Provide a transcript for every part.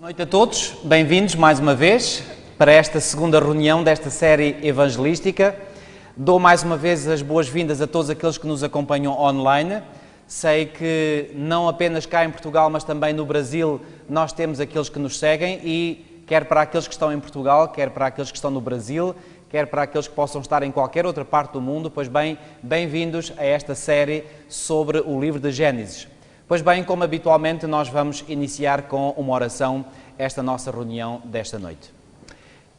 Boa noite a todos, bem-vindos mais uma vez para esta segunda reunião desta série evangelística. Dou mais uma vez as boas-vindas a todos aqueles que nos acompanham online. Sei que não apenas cá em Portugal, mas também no Brasil, nós temos aqueles que nos seguem e quer para aqueles que estão em Portugal, quer para aqueles que estão no Brasil, quer para aqueles que possam estar em qualquer outra parte do mundo, pois bem, bem-vindos a esta série sobre o livro de Gênesis. Pois bem, como habitualmente, nós vamos iniciar com uma oração esta nossa reunião desta noite.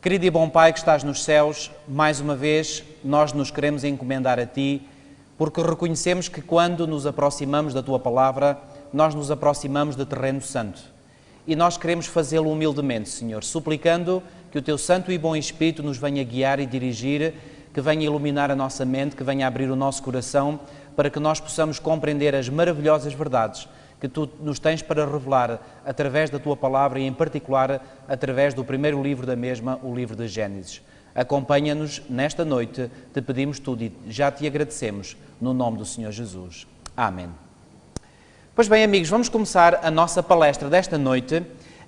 Querido e bom Pai que estás nos céus, mais uma vez nós nos queremos encomendar a Ti, porque reconhecemos que quando nos aproximamos da Tua Palavra, nós nos aproximamos de terreno santo. E nós queremos fazê-lo humildemente, Senhor, suplicando que o Teu Santo e Bom Espírito nos venha guiar e dirigir, que venha iluminar a nossa mente, que venha abrir o nosso coração, para que nós possamos compreender as maravilhosas verdades que Tu nos tens para revelar através da Tua Palavra e, em particular, através do primeiro livro da mesma, o livro de Gênesis. Acompanha-nos nesta noite, te pedimos tudo e já Te agradecemos, no nome do Senhor Jesus. Amém. Pois bem, amigos, vamos começar a nossa palestra desta noite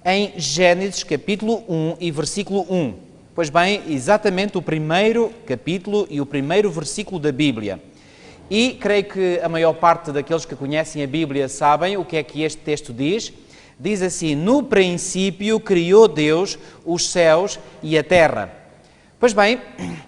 em Gênesis capítulo 1 e versículo 1. Pois bem, exatamente o primeiro capítulo e o primeiro versículo da Bíblia. E creio que a maior parte daqueles que conhecem a Bíblia sabem o que é que este texto diz. Diz assim: no princípio criou Deus os céus e a terra. Pois bem,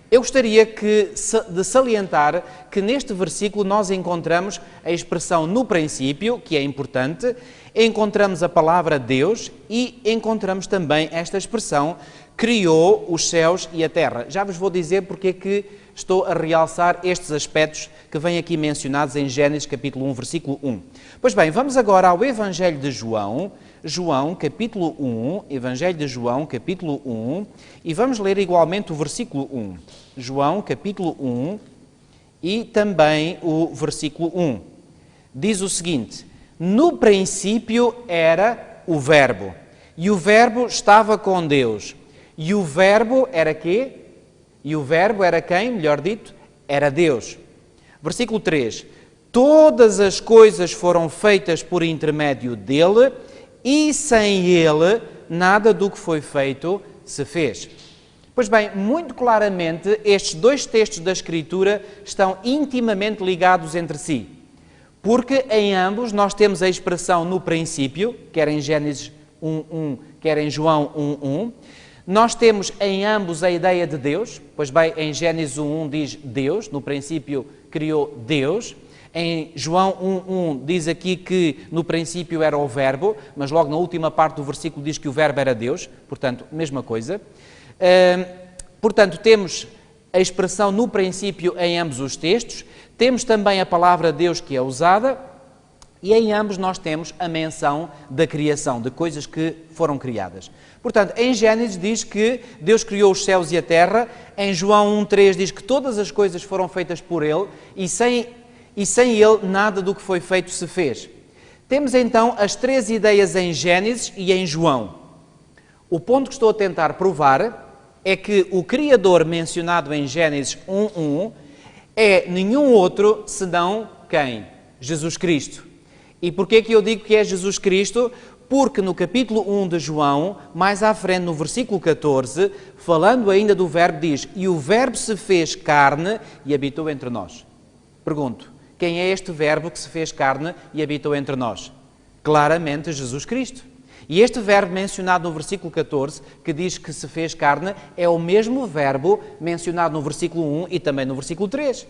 eu gostaria de salientar que neste versículo nós encontramos a expressão no princípio, que é importante, encontramos a palavra Deus e encontramos também esta expressão criou os céus e a terra. Já vos vou dizer porque é que estou a realçar estes aspectos que vêm aqui mencionados em Gênesis capítulo 1, versículo 1. Pois bem, vamos agora ao Evangelho de João, João capítulo 1, Evangelho de João capítulo 1, e vamos ler igualmente o versículo 1. João capítulo 1 e também o versículo 1. Diz o seguinte: no princípio era o Verbo, e o Verbo estava com Deus. E o Verbo era quê? E o Verbo era quem? Melhor dito, era Deus. Versículo 3. Todas as coisas foram feitas por intermédio dele, e sem ele nada do que foi feito se fez. Pois bem, muito claramente, estes dois textos da Escritura estão intimamente ligados entre si. Porque em ambos nós temos a expressão no princípio, quer em Gênesis 1:1, quer em João 1:1. Nós temos em ambos a ideia de Deus. Pois bem, em Gênesis 1:1 diz Deus, no princípio criou Deus. Em João 1:1 diz aqui que no princípio era o Verbo, mas logo na última parte do versículo diz que o Verbo era Deus, portanto, mesma coisa. Portanto, temos a expressão no princípio em ambos os textos, temos também a palavra Deus que é usada, e em ambos nós temos a menção da criação, de coisas que foram criadas. Portanto, em Gênesis diz que Deus criou os céus e a terra, em João 1:3 diz que todas as coisas foram feitas por Ele, e sem Ele nada do que foi feito se fez. Temos então as três ideias em Gênesis e em João. O ponto que estou a tentar provar é que o Criador mencionado em Gênesis 1:1 é nenhum outro senão quem? Jesus Cristo. E porquê é que eu digo que é Jesus Cristo? Porque no capítulo 1 de João, mais à frente no versículo 14, falando ainda do Verbo, diz: e o Verbo se fez carne e habitou entre nós. Pergunto, quem é este Verbo que se fez carne e habitou entre nós? Claramente Jesus Cristo. E este Verbo mencionado no versículo 14, que diz que se fez carne, é o mesmo Verbo mencionado no versículo 1 e também no versículo 3.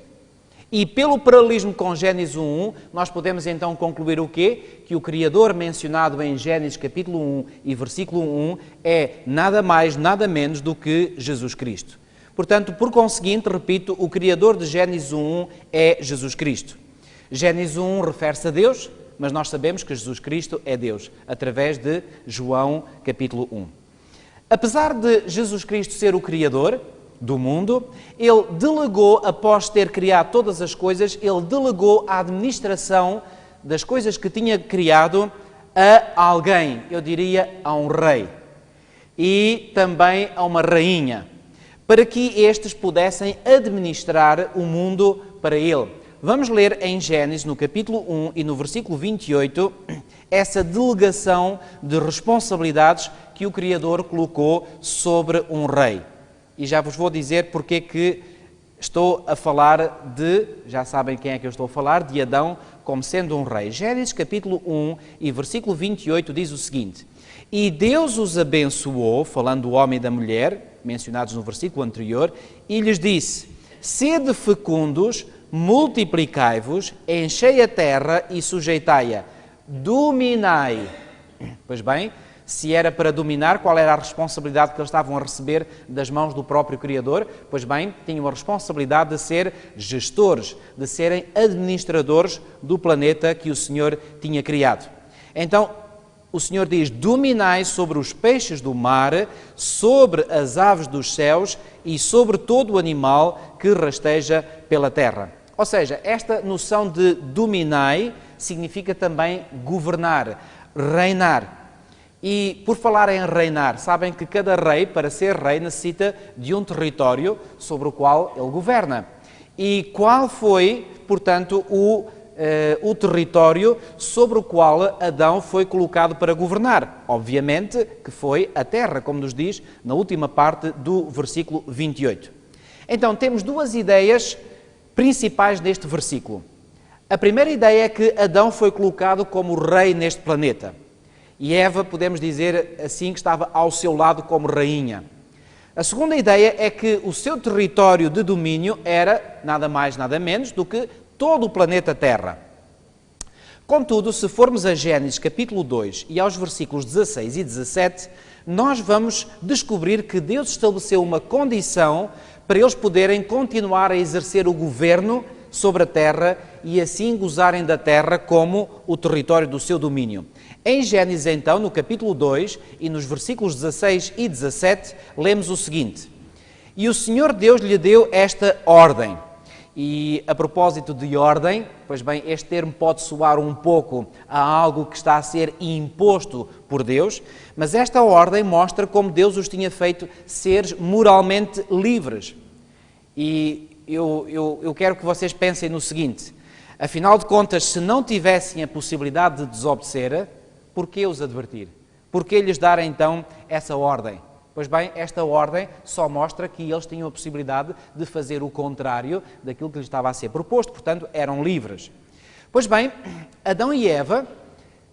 E pelo paralelismo com Gênesis 1:1, nós podemos então concluir o quê? Que o Criador mencionado em Gênesis capítulo 1 e versículo 1 é nada mais, nada menos do que Jesus Cristo. Portanto, por conseguinte, repito, o Criador de Gênesis 1:1 é Jesus Cristo. Gênesis 1 refere-se a Deus, mas nós sabemos que Jesus Cristo é Deus, através de João capítulo 1. Apesar de Jesus Cristo ser o Criador do mundo, Ele delegou, após ter criado todas as coisas, Ele delegou a administração das coisas que tinha criado a alguém, eu diria a um rei, e também a uma rainha, para que estes pudessem administrar o mundo para Ele. vamos ler em Gênesis, no capítulo 1 e no versículo 28, essa delegação de responsabilidades que o Criador colocou sobre um rei. E já vos vou dizer porque é que estou a falar já sabem quem é que eu estou a falar, de Adão como sendo um rei. Gênesis capítulo 1 e versículo 28 diz o seguinte: E Deus os abençoou, falando do homem e da mulher, mencionados no versículo anterior, e lhes disse: Sede fecundos, multiplicai-vos, enchei a terra e sujeitai-a, dominai. Pois bem, se era para dominar, qual era a responsabilidade que eles estavam a receber das mãos do próprio Criador? Pois bem, tinham a responsabilidade de ser gestores, de serem administradores do planeta que o Senhor tinha criado. Então, o Senhor diz: dominai sobre os peixes do mar, sobre as aves dos céus e sobre todo o animal que rasteja pela terra. Ou seja, esta noção de dominai significa também governar, reinar. E por falar em reinar, sabem que cada rei, para ser rei, necessita de um território sobre o qual ele governa. E qual foi, portanto, o território sobre o qual Adão foi colocado para governar? Obviamente que foi a terra, como nos diz na última parte do versículo 28. Então, temos duas ideias principais deste versículo. A primeira ideia é que Adão foi colocado como rei neste planeta. E Eva, podemos dizer assim, que estava ao seu lado como rainha. A segunda ideia é que o seu território de domínio era nada mais, nada menos do que todo o planeta Terra. Contudo, se formos a Gênesis capítulo 2 e aos versículos 16 e 17, nós vamos descobrir que Deus estabeleceu uma condição para eles poderem continuar a exercer o governo sobre a terra e assim gozarem da terra como o território do seu domínio. Em Gênesis, então, no capítulo 2 e nos versículos 16 e 17, lemos o seguinte: E o Senhor Deus lhe deu esta ordem. E a propósito de ordem, pois bem, este termo pode soar um pouco a algo que está a ser imposto por Deus, mas esta ordem mostra como Deus os tinha feito seres moralmente livres. E eu quero que vocês pensem no seguinte: afinal de contas, se não tivessem a possibilidade de desobedecer, por que os advertir? Por que lhes dar então essa ordem? Pois bem, esta ordem só mostra que eles tinham a possibilidade de fazer o contrário daquilo que lhes estava a ser proposto, portanto, eram livres. Pois bem, Adão e Eva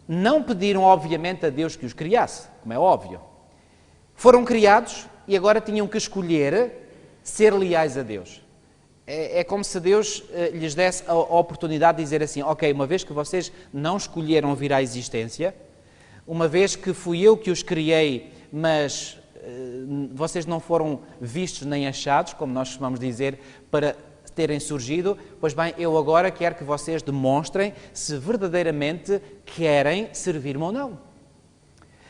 não pediram, obviamente, a Deus que os criasse, como é óbvio. Foram criados e agora tinham que escolher ser leais a Deus. É como se Deus lhes desse a oportunidade de dizer assim: ok, uma vez que vocês não escolheram vir à existência, uma vez que fui eu que os criei, mas vocês não foram vistos nem achados, como nós costumamos dizer, para terem surgido, pois bem, eu agora quero que vocês demonstrem se verdadeiramente querem servir-me ou não.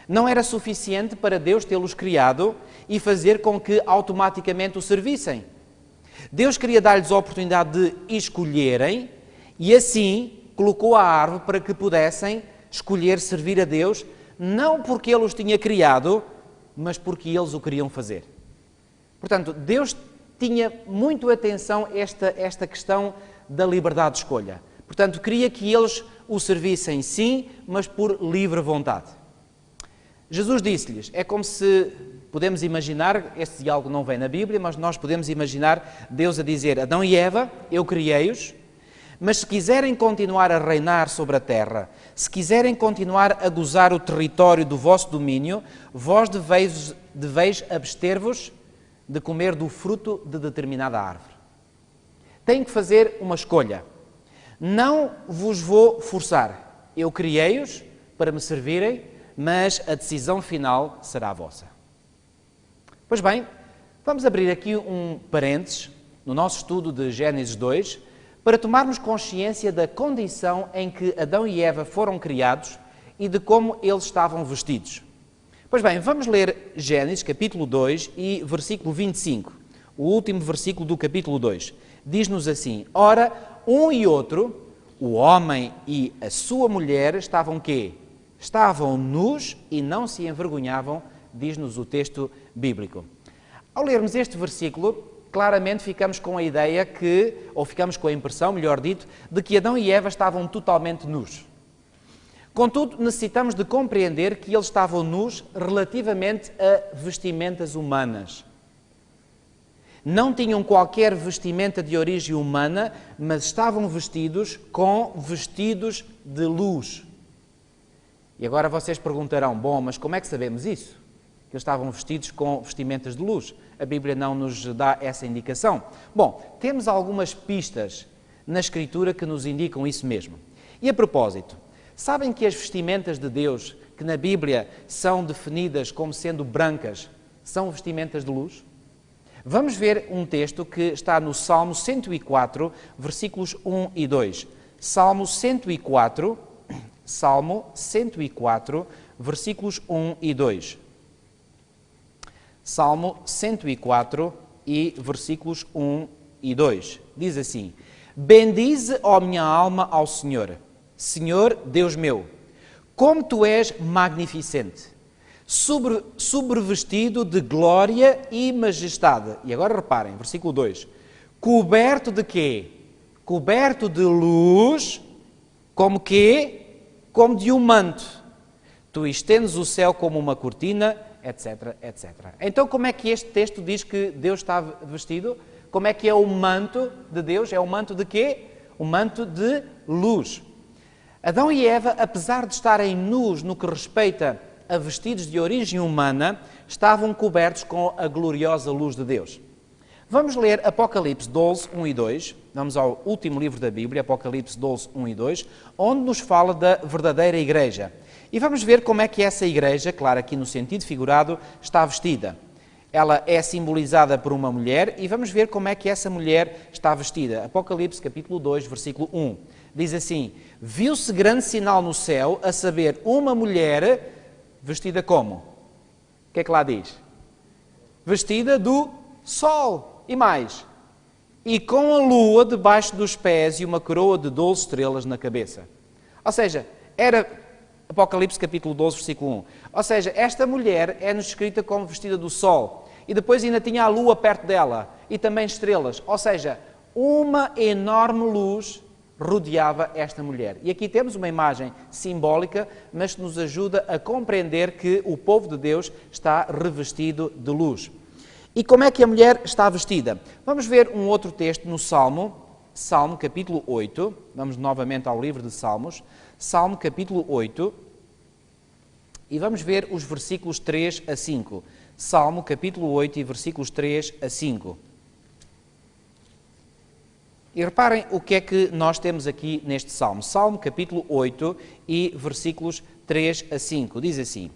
Não era suficiente para Deus tê-los criado e fazer com que automaticamente o servissem. Deus queria dar-lhes a oportunidade de escolherem e assim colocou a árvore para que pudessem escolher servir a Deus, não porque Ele os tinha criado, mas porque eles o queriam fazer. Portanto, Deus tinha muito atenção a esta questão da liberdade de escolha. Portanto, queria que eles o servissem sim, mas por livre vontade. Jesus disse-lhes, é como se podemos imaginar, este diálogo não vem na Bíblia, mas nós podemos imaginar Deus a dizer: Adão e Eva, eu criei-os, mas se quiserem continuar a reinar sobre a terra, se quiserem continuar a gozar o território do vosso domínio, vós deveis abster-vos de comer do fruto de determinada árvore. Têm que fazer uma escolha. Não vos vou forçar. Eu criei-os para me servirem, mas a decisão final será vossa. Pois bem, vamos abrir aqui um parênteses no nosso estudo de Gênesis 2 para tomarmos consciência da condição em que Adão e Eva foram criados e de como eles estavam vestidos. Pois bem, vamos ler Gênesis capítulo 2 e versículo 25, o último versículo do capítulo 2. Diz-nos assim: Ora, um e outro, o homem e a sua mulher, estavam quê? Estavam nus e não se envergonhavam, diz-nos o texto bíblico. Ao lermos este versículo, claramente ficamos com a ideia ou ficamos com a impressão, melhor dito, de que Adão e Eva estavam totalmente nus. Contudo, necessitamos de compreender que eles estavam nus relativamente a vestimentas humanas. Não tinham qualquer vestimenta de origem humana, mas estavam vestidos com vestidos de luz. E agora vocês perguntarão, bom, mas como é que sabemos isso? Que eles estavam vestidos com vestimentas de luz. A Bíblia não nos dá essa indicação. Bom, temos algumas pistas na Escritura que nos indicam isso mesmo. E a propósito, sabem que as vestimentas de Deus, que na Bíblia são definidas como sendo brancas, são vestimentas de luz? Vamos ver um texto que está no Salmo 104, versículos 1 e 2. Salmo 104, versículos 1 e 2. Salmo 104 e versículos 1 e 2. Diz assim: Bendize, ó minha alma, ao Senhor. Senhor, Deus meu, como Tu és magnificente, sobrevestido de glória e majestade. E agora reparem, versículo 2. Coberto de quê? Coberto de luz, como quê? Como de um manto. Tu estendes o céu como uma cortina, etc, etc. Então, como é que este texto diz que Deus está vestido? Como é que é o manto de Deus? É o manto de quê? O manto de luz. Adão e Eva, apesar de estarem nus no que respeita a vestidos de origem humana, estavam cobertos com a gloriosa luz de Deus. Vamos ler Apocalipse 12, 1 e 2. Vamos ao último livro da Bíblia, Apocalipse 12, 1 e 2, onde nos fala da verdadeira igreja. E vamos ver como é que essa igreja, claro, aqui no sentido figurado, está vestida. Ela é simbolizada por uma mulher e vamos ver como é que essa mulher está vestida. Apocalipse capítulo 2, versículo 1. Diz assim: Viu-se grande sinal no céu, a saber, uma mulher vestida como? O que é que lá diz? Vestida do sol. E mais? E com a lua debaixo dos pés e uma coroa de 12 estrelas na cabeça. Ou seja, era Apocalipse capítulo 12, versículo 1. Ou seja, esta mulher é-nos descrita como vestida do sol. E depois ainda tinha a lua perto dela. E também estrelas. Ou seja, uma enorme luz rodeava esta mulher. E aqui temos uma imagem simbólica, mas que nos ajuda a compreender que o povo de Deus está revestido de luz. E como é que a mulher está vestida? Vamos ver um outro texto no Salmo capítulo 8. Vamos novamente ao livro de Salmos. Salmo capítulo 8. E vamos ver os versículos 3 a 5. Salmo capítulo 8 e versículos 3 a 5. E reparem o que é que nós temos aqui neste Salmo. Salmo capítulo 8 e versículos 3 a 5. Diz assim: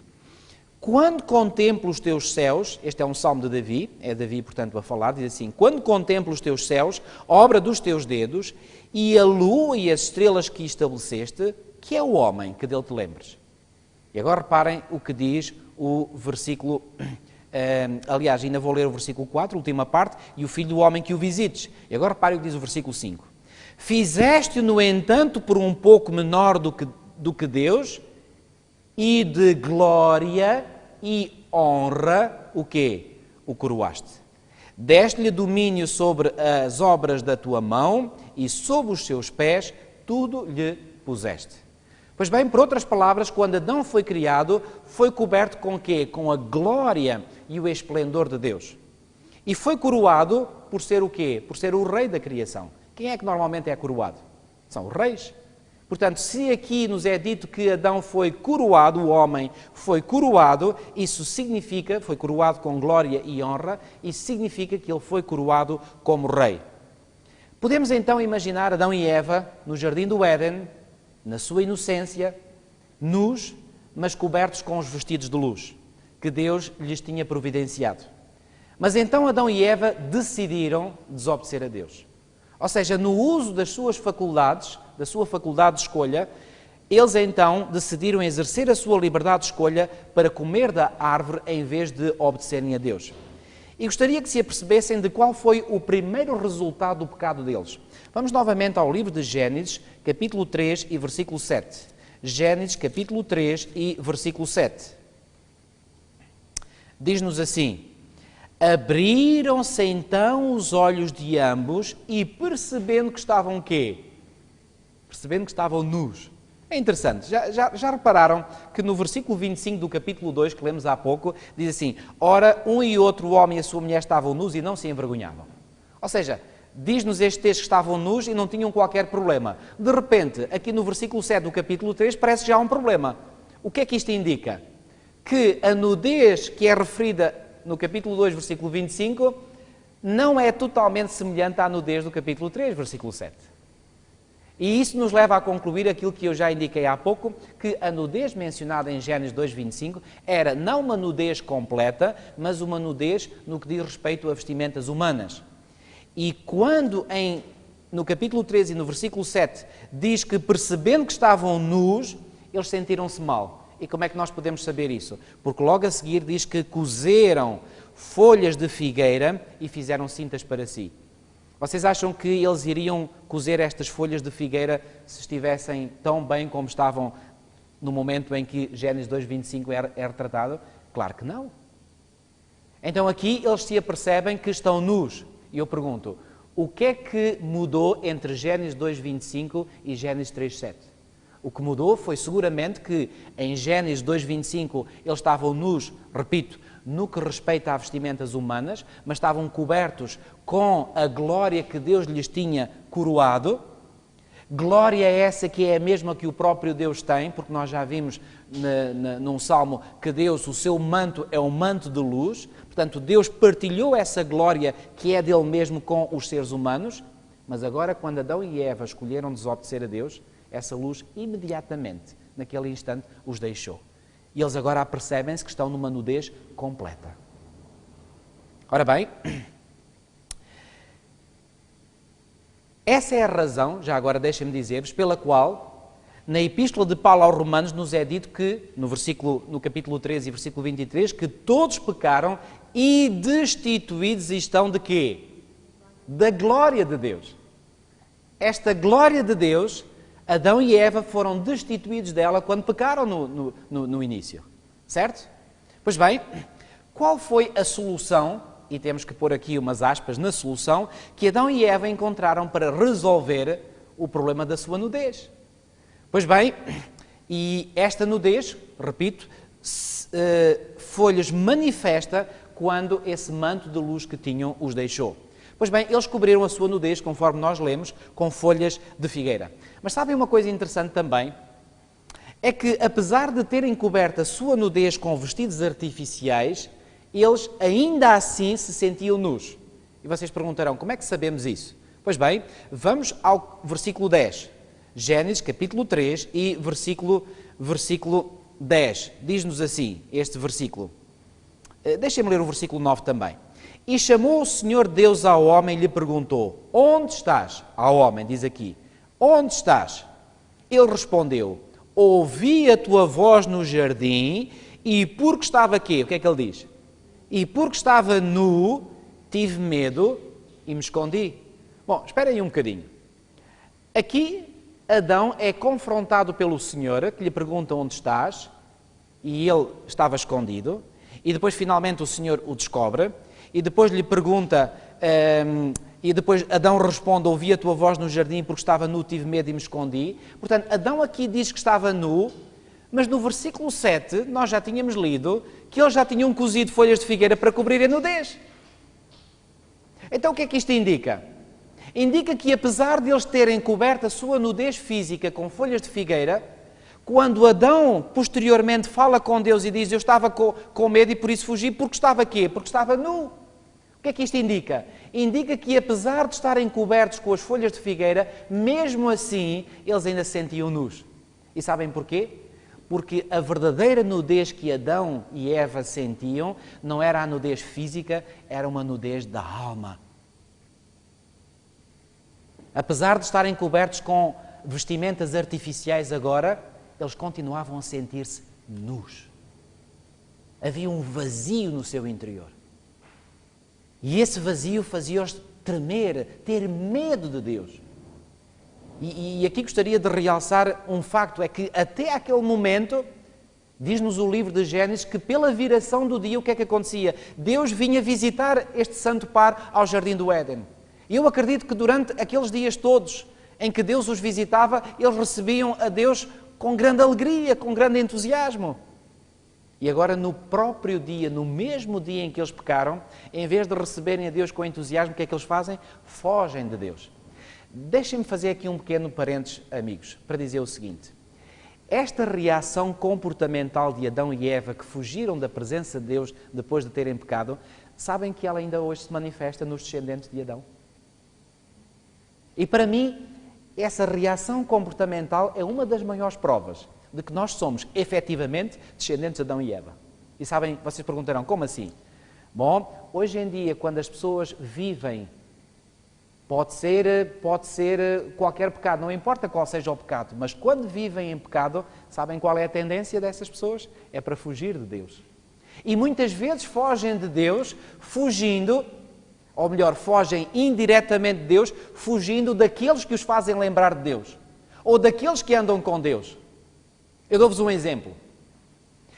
Quando contemplo os teus céus, este é um salmo de Davi, é Davi, portanto, a falar, diz assim: Quando contemplo os teus céus, obra dos teus dedos, e a lua e as estrelas que estabeleceste, que é o homem que dele te lembres. E agora reparem o que diz o versículo, aliás, ainda vou ler o versículo 4, a última parte, e o filho do homem que o visites. E agora reparem o que diz o versículo 5. Fizeste-o, no entanto, por um pouco menor do que Deus, e de glória e honra, o quê? O coroaste. Deste-lhe domínio sobre as obras da tua mão, e sob os seus pés tudo lhe puseste. Pois bem, por outras palavras, quando Adão foi criado, foi coberto com o quê? Com a glória e o esplendor de Deus. E foi coroado por ser o quê? Por ser o rei da criação. Quem é que normalmente é coroado? São os reis. Portanto, se aqui nos é dito que Adão foi coroado, o homem foi coroado, isso significa, foi coroado com glória e honra, isso significa que ele foi coroado como rei. Podemos então imaginar Adão e Eva no jardim do Éden, na sua inocência, nus, mas cobertos com os vestidos de luz, que Deus lhes tinha providenciado. Mas então Adão e Eva decidiram desobedecer a Deus. Ou seja, no uso das suas faculdades, da sua faculdade de escolha, eles então decidiram exercer a sua liberdade de escolha para comer da árvore em vez de obedecerem a Deus. E gostaria que se apercebessem de qual foi o primeiro resultado do pecado deles. Vamos novamente ao livro de Gênesis, capítulo 3 e versículo 7. Gênesis, capítulo 3 e versículo 7. Diz-nos assim: Abriram-se então os olhos de ambos e percebendo que estavam o quê? Percebendo que estavam nus. É interessante, já repararam que no versículo 25 do capítulo 2, que lemos há pouco, diz assim: ora, um e outro homem e a sua mulher estavam nus e não se envergonhavam. Ou seja, diz-nos este texto que estavam nus e não tinham qualquer problema. De repente, aqui no versículo 7 do capítulo 3, parece já um problema. O que é que isto indica? Que a nudez que é referida no capítulo 2, versículo 25, não é totalmente semelhante à nudez do capítulo 3, versículo 7. E isso nos leva a concluir aquilo que eu já indiquei há pouco, que a nudez mencionada em Gênesis 2:25 era não uma nudez completa, mas uma nudez no que diz respeito a vestimentas humanas. E quando no capítulo 13 e no versículo 7 diz que percebendo que estavam nus, eles sentiram-se mal. E como é que nós podemos saber isso? Porque logo a seguir diz que cozeram folhas de figueira e fizeram cintas para si. Vocês acham que eles iriam cozer estas folhas de figueira se estivessem tão bem como estavam no momento em que Gênesis 2:25 é retratado? Claro que não. Então aqui eles se apercebem que estão nus. E eu pergunto, o que é que mudou entre Gênesis 2:25 e Gênesis 3:7? O que mudou foi seguramente que em Gênesis 2:25 eles estavam nus, repito, no que respeita a vestimentas humanas, mas estavam cobertos com a glória que Deus lhes tinha coroado. Glória essa que é a mesma que o próprio Deus tem, porque nós já vimos num salmo que Deus, o seu manto é um manto de luz. Portanto, Deus partilhou essa glória que é dele mesmo com os seres humanos. Mas agora, quando Adão e Eva escolheram desobedecer a Deus, essa luz imediatamente, naquele instante, os deixou. E eles agora apercebem-se que estão numa nudez completa. Ora bem, essa é a razão, já agora deixem-me dizer-vos, pela qual na Epístola de Paulo aos Romanos nos é dito que, no capítulo 13 e versículo 23, que todos pecaram e destituídos estão de quê? Da glória de Deus. Esta glória de Deus, Adão e Eva foram destituídos dela quando pecaram no início, certo? Pois bem, qual foi a solução, e temos que pôr aqui umas aspas na solução, que Adão e Eva encontraram para resolver o problema da sua nudez? Pois bem, e esta nudez, repito, foi-lhes manifesta quando esse manto de luz que tinham os deixou. Pois bem, eles cobriram a sua nudez, conforme nós lemos, com folhas de figueira. Mas sabem uma coisa interessante também? É que, apesar de terem coberto a sua nudez com vestidos artificiais, eles ainda assim se sentiam nus. E vocês perguntarão, como é que sabemos isso? Pois bem, vamos ao versículo 10. Gênesis, capítulo 3 e versículo 10. Diz-nos assim, este versículo. Deixem-me ler o versículo 9 também. E chamou o Senhor Deus ao homem e lhe perguntou, onde estás? Ao homem, diz aqui, onde estás? Ele respondeu, ouvi a tua voz no jardim e porque estava quê? O que é que ele diz? E porque estava nu, tive medo e me escondi. Bom, espera aí um bocadinho. Aqui, Adão é confrontado pelo Senhor, que lhe pergunta onde estás, e ele estava escondido, e depois finalmente o Senhor o descobre, e depois lhe pergunta, e depois Adão responde, ouvi a tua voz no jardim porque estava nu, tive medo e me escondi. Portanto, Adão aqui diz que estava nu, mas no versículo 7 nós já tínhamos lido que eles já tinham cozido folhas de figueira para cobrir a nudez. Então o que é que isto indica? Indica que apesar de eles terem coberto a sua nudez física com folhas de figueira, quando Adão posteriormente fala com Deus e diz eu estava com medo e por isso fugi, porque estava quê? Porque estava nu. O que é que isto indica? Indica que apesar de estarem cobertos com as folhas de figueira, mesmo assim eles ainda se sentiam nus. E sabem porquê? Porque a verdadeira nudez que Adão e Eva sentiam não era a nudez física, era uma nudez da alma. Apesar de estarem cobertos com vestimentas artificiais agora, eles continuavam a sentir-se nus. Havia um vazio no seu interior. E esse vazio fazia-os tremer, ter medo de Deus. E aqui gostaria de realçar um facto, é que até aquele momento Diz-nos o livro de Gênesis que pela viração do dia o que é que acontecia? Deus vinha visitar este santo par ao Jardim do Éden. E eu acredito que durante aqueles dias todos em que Deus os visitava, eles recebiam a Deus com grande alegria, com grande entusiasmo. E agora no próprio dia, no mesmo dia em que eles pecaram, em vez de receberem a Deus com entusiasmo, o que é que eles fazem? Fogem de Deus. Deixem-me fazer aqui um pequeno parênteses, amigos, para dizer o seguinte. Esta reação comportamental de Adão e Eva que fugiram da presença de Deus depois de terem pecado, sabem que ela ainda hoje se manifesta nos descendentes de Adão. E para mim, essa reação comportamental é uma das maiores provas de que nós somos efetivamente descendentes de Adão e Eva. E sabem, vocês perguntarão, como assim? Bom, hoje em dia, quando as pessoas vivem, pode ser qualquer pecado, não importa qual seja o pecado, mas quando vivem em pecado, sabem qual é a tendência dessas pessoas? É para fugir de Deus. E muitas vezes fogem de Deus, fugindo, ou melhor, fogem indiretamente de Deus, fugindo daqueles que os fazem lembrar de Deus, ou daqueles que andam com Deus. Eu dou-vos um exemplo.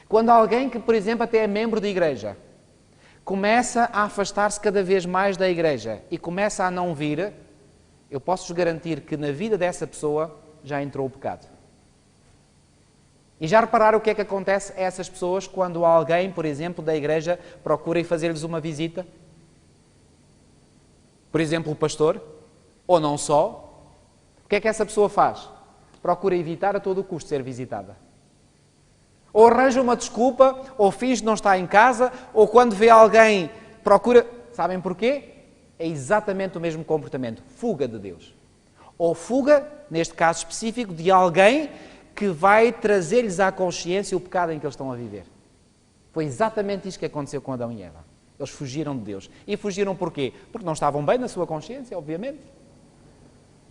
Quando alguém que, por exemplo, até é membro de igreja, começa a afastar-se cada vez mais da igreja e começa a não vir, eu posso-vos garantir que na vida dessa pessoa já entrou o pecado. E já repararam o que é que acontece a essas pessoas quando alguém, por exemplo, da igreja procura ir fazer-lhes uma visita? Por exemplo, o pastor, ou não só, o que é que essa pessoa faz? Procura evitar a todo custo ser visitada. Ou arranja uma desculpa, ou finge que não está em casa, ou quando vê alguém, procura... Sabem porquê? É exatamente o mesmo comportamento. Fuga de Deus. Ou fuga, neste caso específico, de alguém que vai trazer-lhes à consciência o pecado em que eles estão a viver. Foi exatamente isto que aconteceu com Adão e Eva. Eles fugiram de Deus. E fugiram porquê? Porque não estavam bem na sua consciência, obviamente.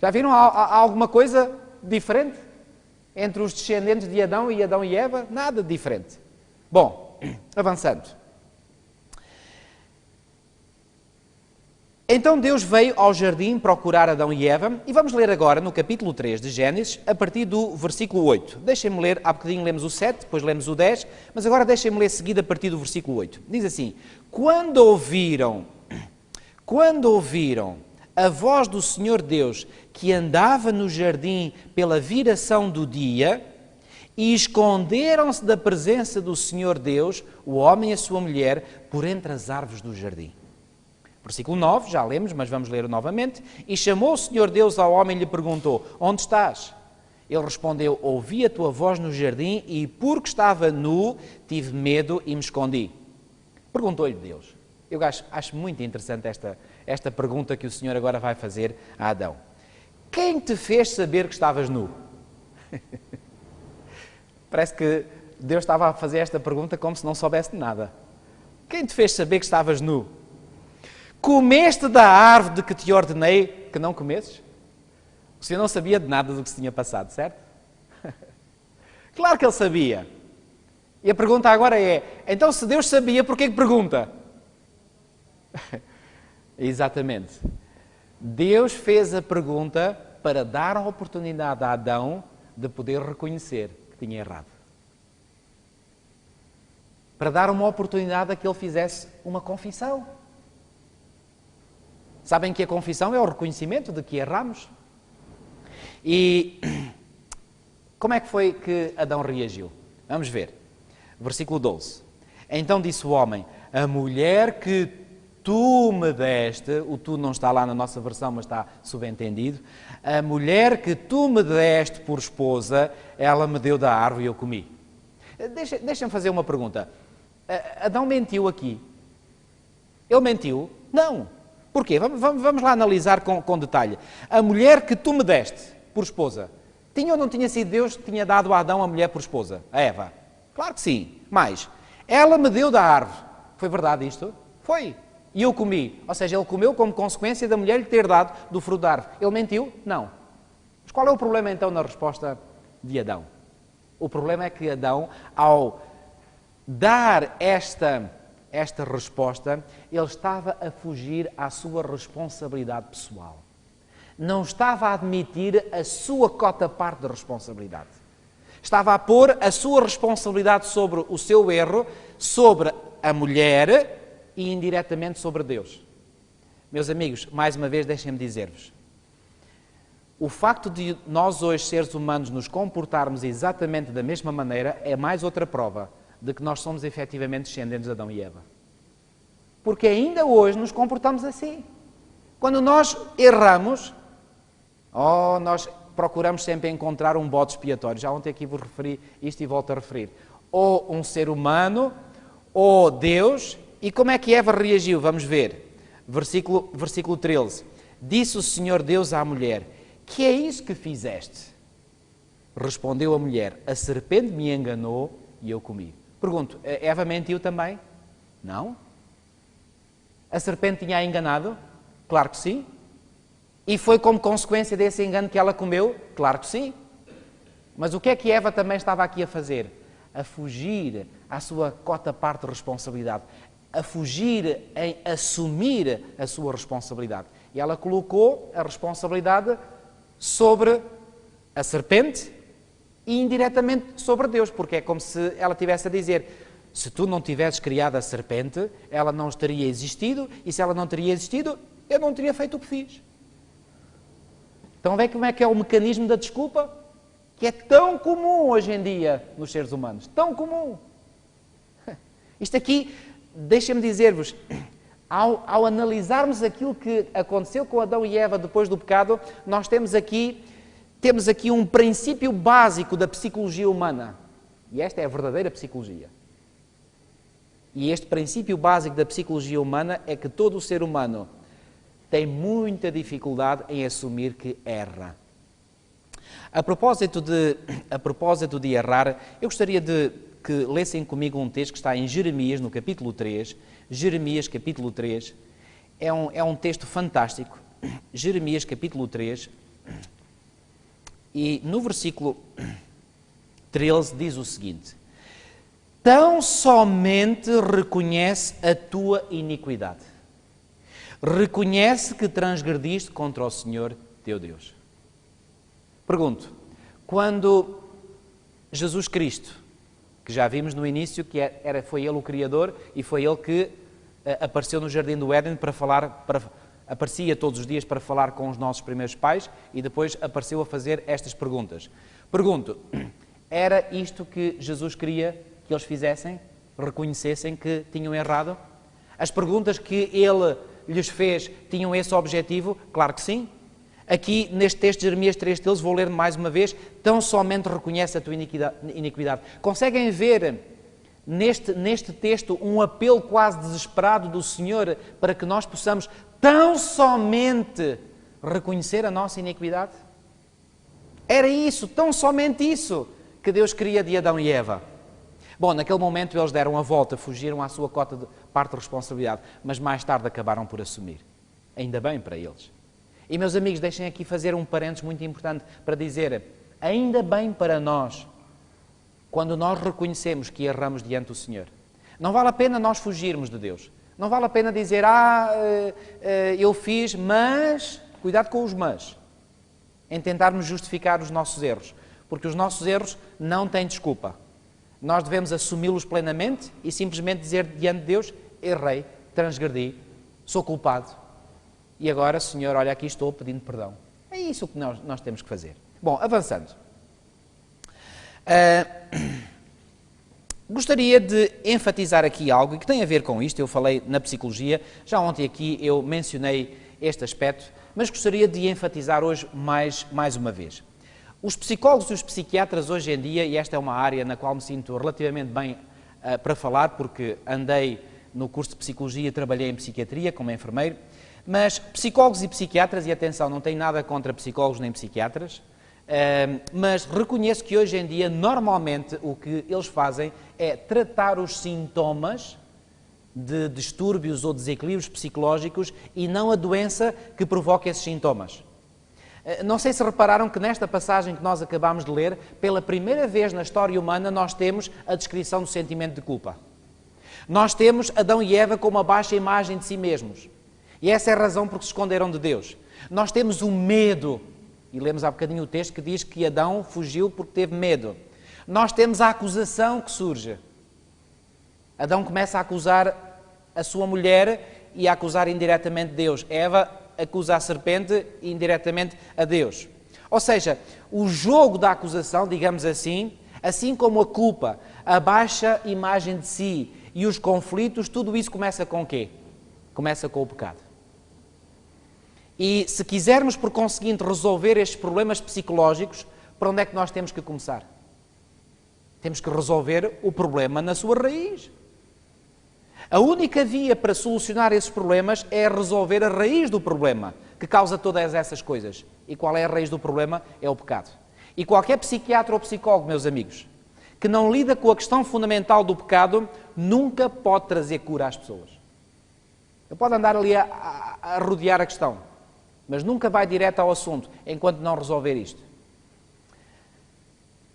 Já viram alguma coisa diferente entre os descendentes de Adão e Eva? Nada diferente. Bom, avançando. Então Deus veio ao jardim procurar Adão e Eva, e vamos ler agora no capítulo 3 de Gênesis, a partir do versículo 8. Deixem-me ler, há bocadinho lemos o 7, depois lemos o 10, mas agora deixem-me ler seguido a partir do versículo 8. Diz assim: Quando ouviram a voz do Senhor Deus, que andava no jardim pela viração do dia, e esconderam-se da presença do Senhor Deus, o homem e a sua mulher, por entre as árvores do jardim. Versículo 9, já lemos, mas vamos ler novamente. E chamou o Senhor Deus ao homem e lhe perguntou: Onde estás? Ele respondeu: Ouvi a tua voz no jardim e, porque estava nu, tive medo e me escondi. Perguntou-lhe Deus. Eu acho muito interessante esta pergunta que o Senhor agora vai fazer a Adão. Quem te fez saber que estavas nu? Parece que Deus estava a fazer esta pergunta como se não soubesse de nada. Quem te fez saber que estavas nu? Comeste da árvore de que te ordenei que não comesses? O Senhor não sabia de nada do que se tinha passado, certo? Claro que ele sabia. E a pergunta agora é, então se Deus sabia, por que pergunta? Exatamente. Deus fez a pergunta para dar a oportunidade a Adão de poder reconhecer que tinha errado. Para dar uma oportunidade a que ele fizesse uma confissão. Sabem que a confissão é o reconhecimento de que erramos. E como é que foi que Adão reagiu? Vamos ver. Versículo 12. Então disse o homem: a mulher que tu me deste, o tu não está lá na nossa versão, mas está subentendido, a mulher que tu me deste por esposa, ela me deu da árvore e eu comi. Deixem-me fazer uma pergunta. Adão mentiu aqui. Ele mentiu? Não. Porquê? Vamos lá analisar com detalhe. A mulher que tu me deste por esposa, tinha ou não tinha sido Deus que tinha dado a Adão a mulher por esposa? A Eva? Claro que sim. Mas, ela me deu da árvore. Foi verdade isto? Foi. E eu comi. Ou seja, ele comeu como consequência da mulher lhe ter dado do fruto da árvore. Ele mentiu? Não. Mas qual é o problema então na resposta de Adão? O problema é que Adão, ao dar esta resposta, ele estava a fugir à sua responsabilidade pessoal. Não estava a admitir a sua cota-parte de responsabilidade. Estava a pôr a sua responsabilidade sobre o seu erro, sobre a mulher e indiretamente sobre Deus. Meus amigos, mais uma vez deixem-me dizer-vos, o facto de nós hoje, seres humanos, nos comportarmos exatamente da mesma maneira é mais outra prova de que nós somos efetivamente descendentes de Adão e Eva. Porque ainda hoje nos comportamos assim. Quando nós erramos, nós procuramos sempre encontrar um bode expiatório. Já ontem aqui vos referi isto e volto a referir. Ou um ser humano, ou Deus. E como é que Eva reagiu? Vamos ver. Versículo 13. Disse o Senhor Deus à mulher: que é isso que fizeste? Respondeu a mulher: a serpente me enganou e eu comi. Pergunto, Eva mentiu também? Não. A serpente tinha enganado? Claro que sim. E foi como consequência desse engano que ela comeu? Claro que sim. Mas o que é que Eva também estava aqui a fazer? A fugir à sua cota parte de responsabilidade. A fugir em assumir a sua responsabilidade. E ela colocou a responsabilidade sobre a serpente e indiretamente sobre Deus, porque é como se ela estivesse a dizer: se tu não tivesses criado a serpente, ela não teria existido, e se ela não teria existido, eu não teria feito o que fiz. Então vê como é que é o mecanismo da desculpa, que é tão comum hoje em dia nos seres humanos, tão comum. Isto aqui, deixem-me dizer-vos, ao analisarmos aquilo que aconteceu com Adão e Eva depois do pecado, nós temos aqui um princípio básico da psicologia humana. E esta é a verdadeira psicologia. E este princípio básico da psicologia humana é que todo o ser humano tem muita dificuldade em assumir que erra. A propósito de errar, eu gostaria de que lessem comigo um texto que está em Jeremias, no capítulo 3. Jeremias, capítulo 3, é um texto fantástico. Jeremias, capítulo 3, e no versículo 13 diz o seguinte: tão somente reconhece a tua iniquidade. Reconhece que transgrediste contra o Senhor teu Deus. Pergunto, quando Jesus Cristo, que já vimos no início que foi Ele o Criador e foi Ele que apareceu no Jardim do Éden aparecia todos os dias para falar com os nossos primeiros pais e depois apareceu a fazer estas perguntas. Pergunto, era isto que Jesus queria que eles fizessem? Reconhecessem que tinham errado? As perguntas que Ele lhes fez tinham esse objetivo? Claro que sim. Aqui, neste texto de Jeremias 3,13, vou ler mais uma vez: tão somente reconhece a tua iniquidade. Conseguem ver neste texto um apelo quase desesperado do Senhor para que nós possamos tão somente reconhecer a nossa iniquidade? Era isso, tão somente isso, que Deus queria de Adão e Eva. Bom, naquele momento eles deram a volta, fugiram à sua cota de parte de responsabilidade, mas mais tarde acabaram por assumir. Ainda bem para eles. E, meus amigos, deixem aqui fazer um parênteses muito importante para dizer: ainda bem para nós, quando nós reconhecemos que erramos diante do Senhor. Não vale a pena nós fugirmos de Deus. Não vale a pena dizer: eu fiz, mas... Cuidado com os mas. Em tentarmos justificar os nossos erros. Porque os nossos erros não têm desculpa. Nós devemos assumi-los plenamente e simplesmente dizer diante de Deus: errei, transgredi, sou culpado. E agora, Senhor, olha, aqui estou pedindo perdão. É isso que nós temos que fazer. Bom, avançando. Gostaria de enfatizar aqui algo que tem a ver com isto. Eu falei na psicologia, já ontem aqui eu mencionei este aspecto, mas gostaria de enfatizar hoje mais uma vez. Os psicólogos e os psiquiatras hoje em dia, e esta é uma área na qual me sinto relativamente bem para falar, porque andei no curso de psicologia e trabalhei em psiquiatria como enfermeiro, mas psicólogos e psiquiatras, e atenção, não tenho nada contra psicólogos nem psiquiatras, mas reconheço que hoje em dia, normalmente, o que eles fazem é tratar os sintomas de distúrbios ou desequilíbrios psicológicos e não a doença que provoca esses sintomas. Não sei se repararam que nesta passagem que nós acabámos de ler, pela primeira vez na história humana, nós temos a descrição do sentimento de culpa. Nós temos Adão e Eva com uma baixa imagem de si mesmos. E essa é a razão por que se esconderam de Deus. Nós temos o medo. E lemos há bocadinho o texto que diz que Adão fugiu porque teve medo. nós temos a acusação que surge. Adão começa a acusar a sua mulher e a acusar indiretamente Deus. Eva acusa a serpente e indiretamente a Deus. Ou seja, o jogo da acusação, digamos assim como a culpa, a baixa imagem de si e os conflitos, tudo isso começa com o quê? Começa com o pecado. E se quisermos, por conseguinte, resolver estes problemas psicológicos, para onde é que nós temos que começar? Temos que resolver o problema na sua raiz. A única via para solucionar esses problemas é resolver a raiz do problema, que causa todas essas coisas. E qual é a raiz do problema? É o pecado. E qualquer psiquiatra ou psicólogo, meus amigos, que não lida com a questão fundamental do pecado, nunca pode trazer cura às pessoas. Ele pode andar ali a rodear a questão, mas nunca vai direto ao assunto, enquanto não resolver isto.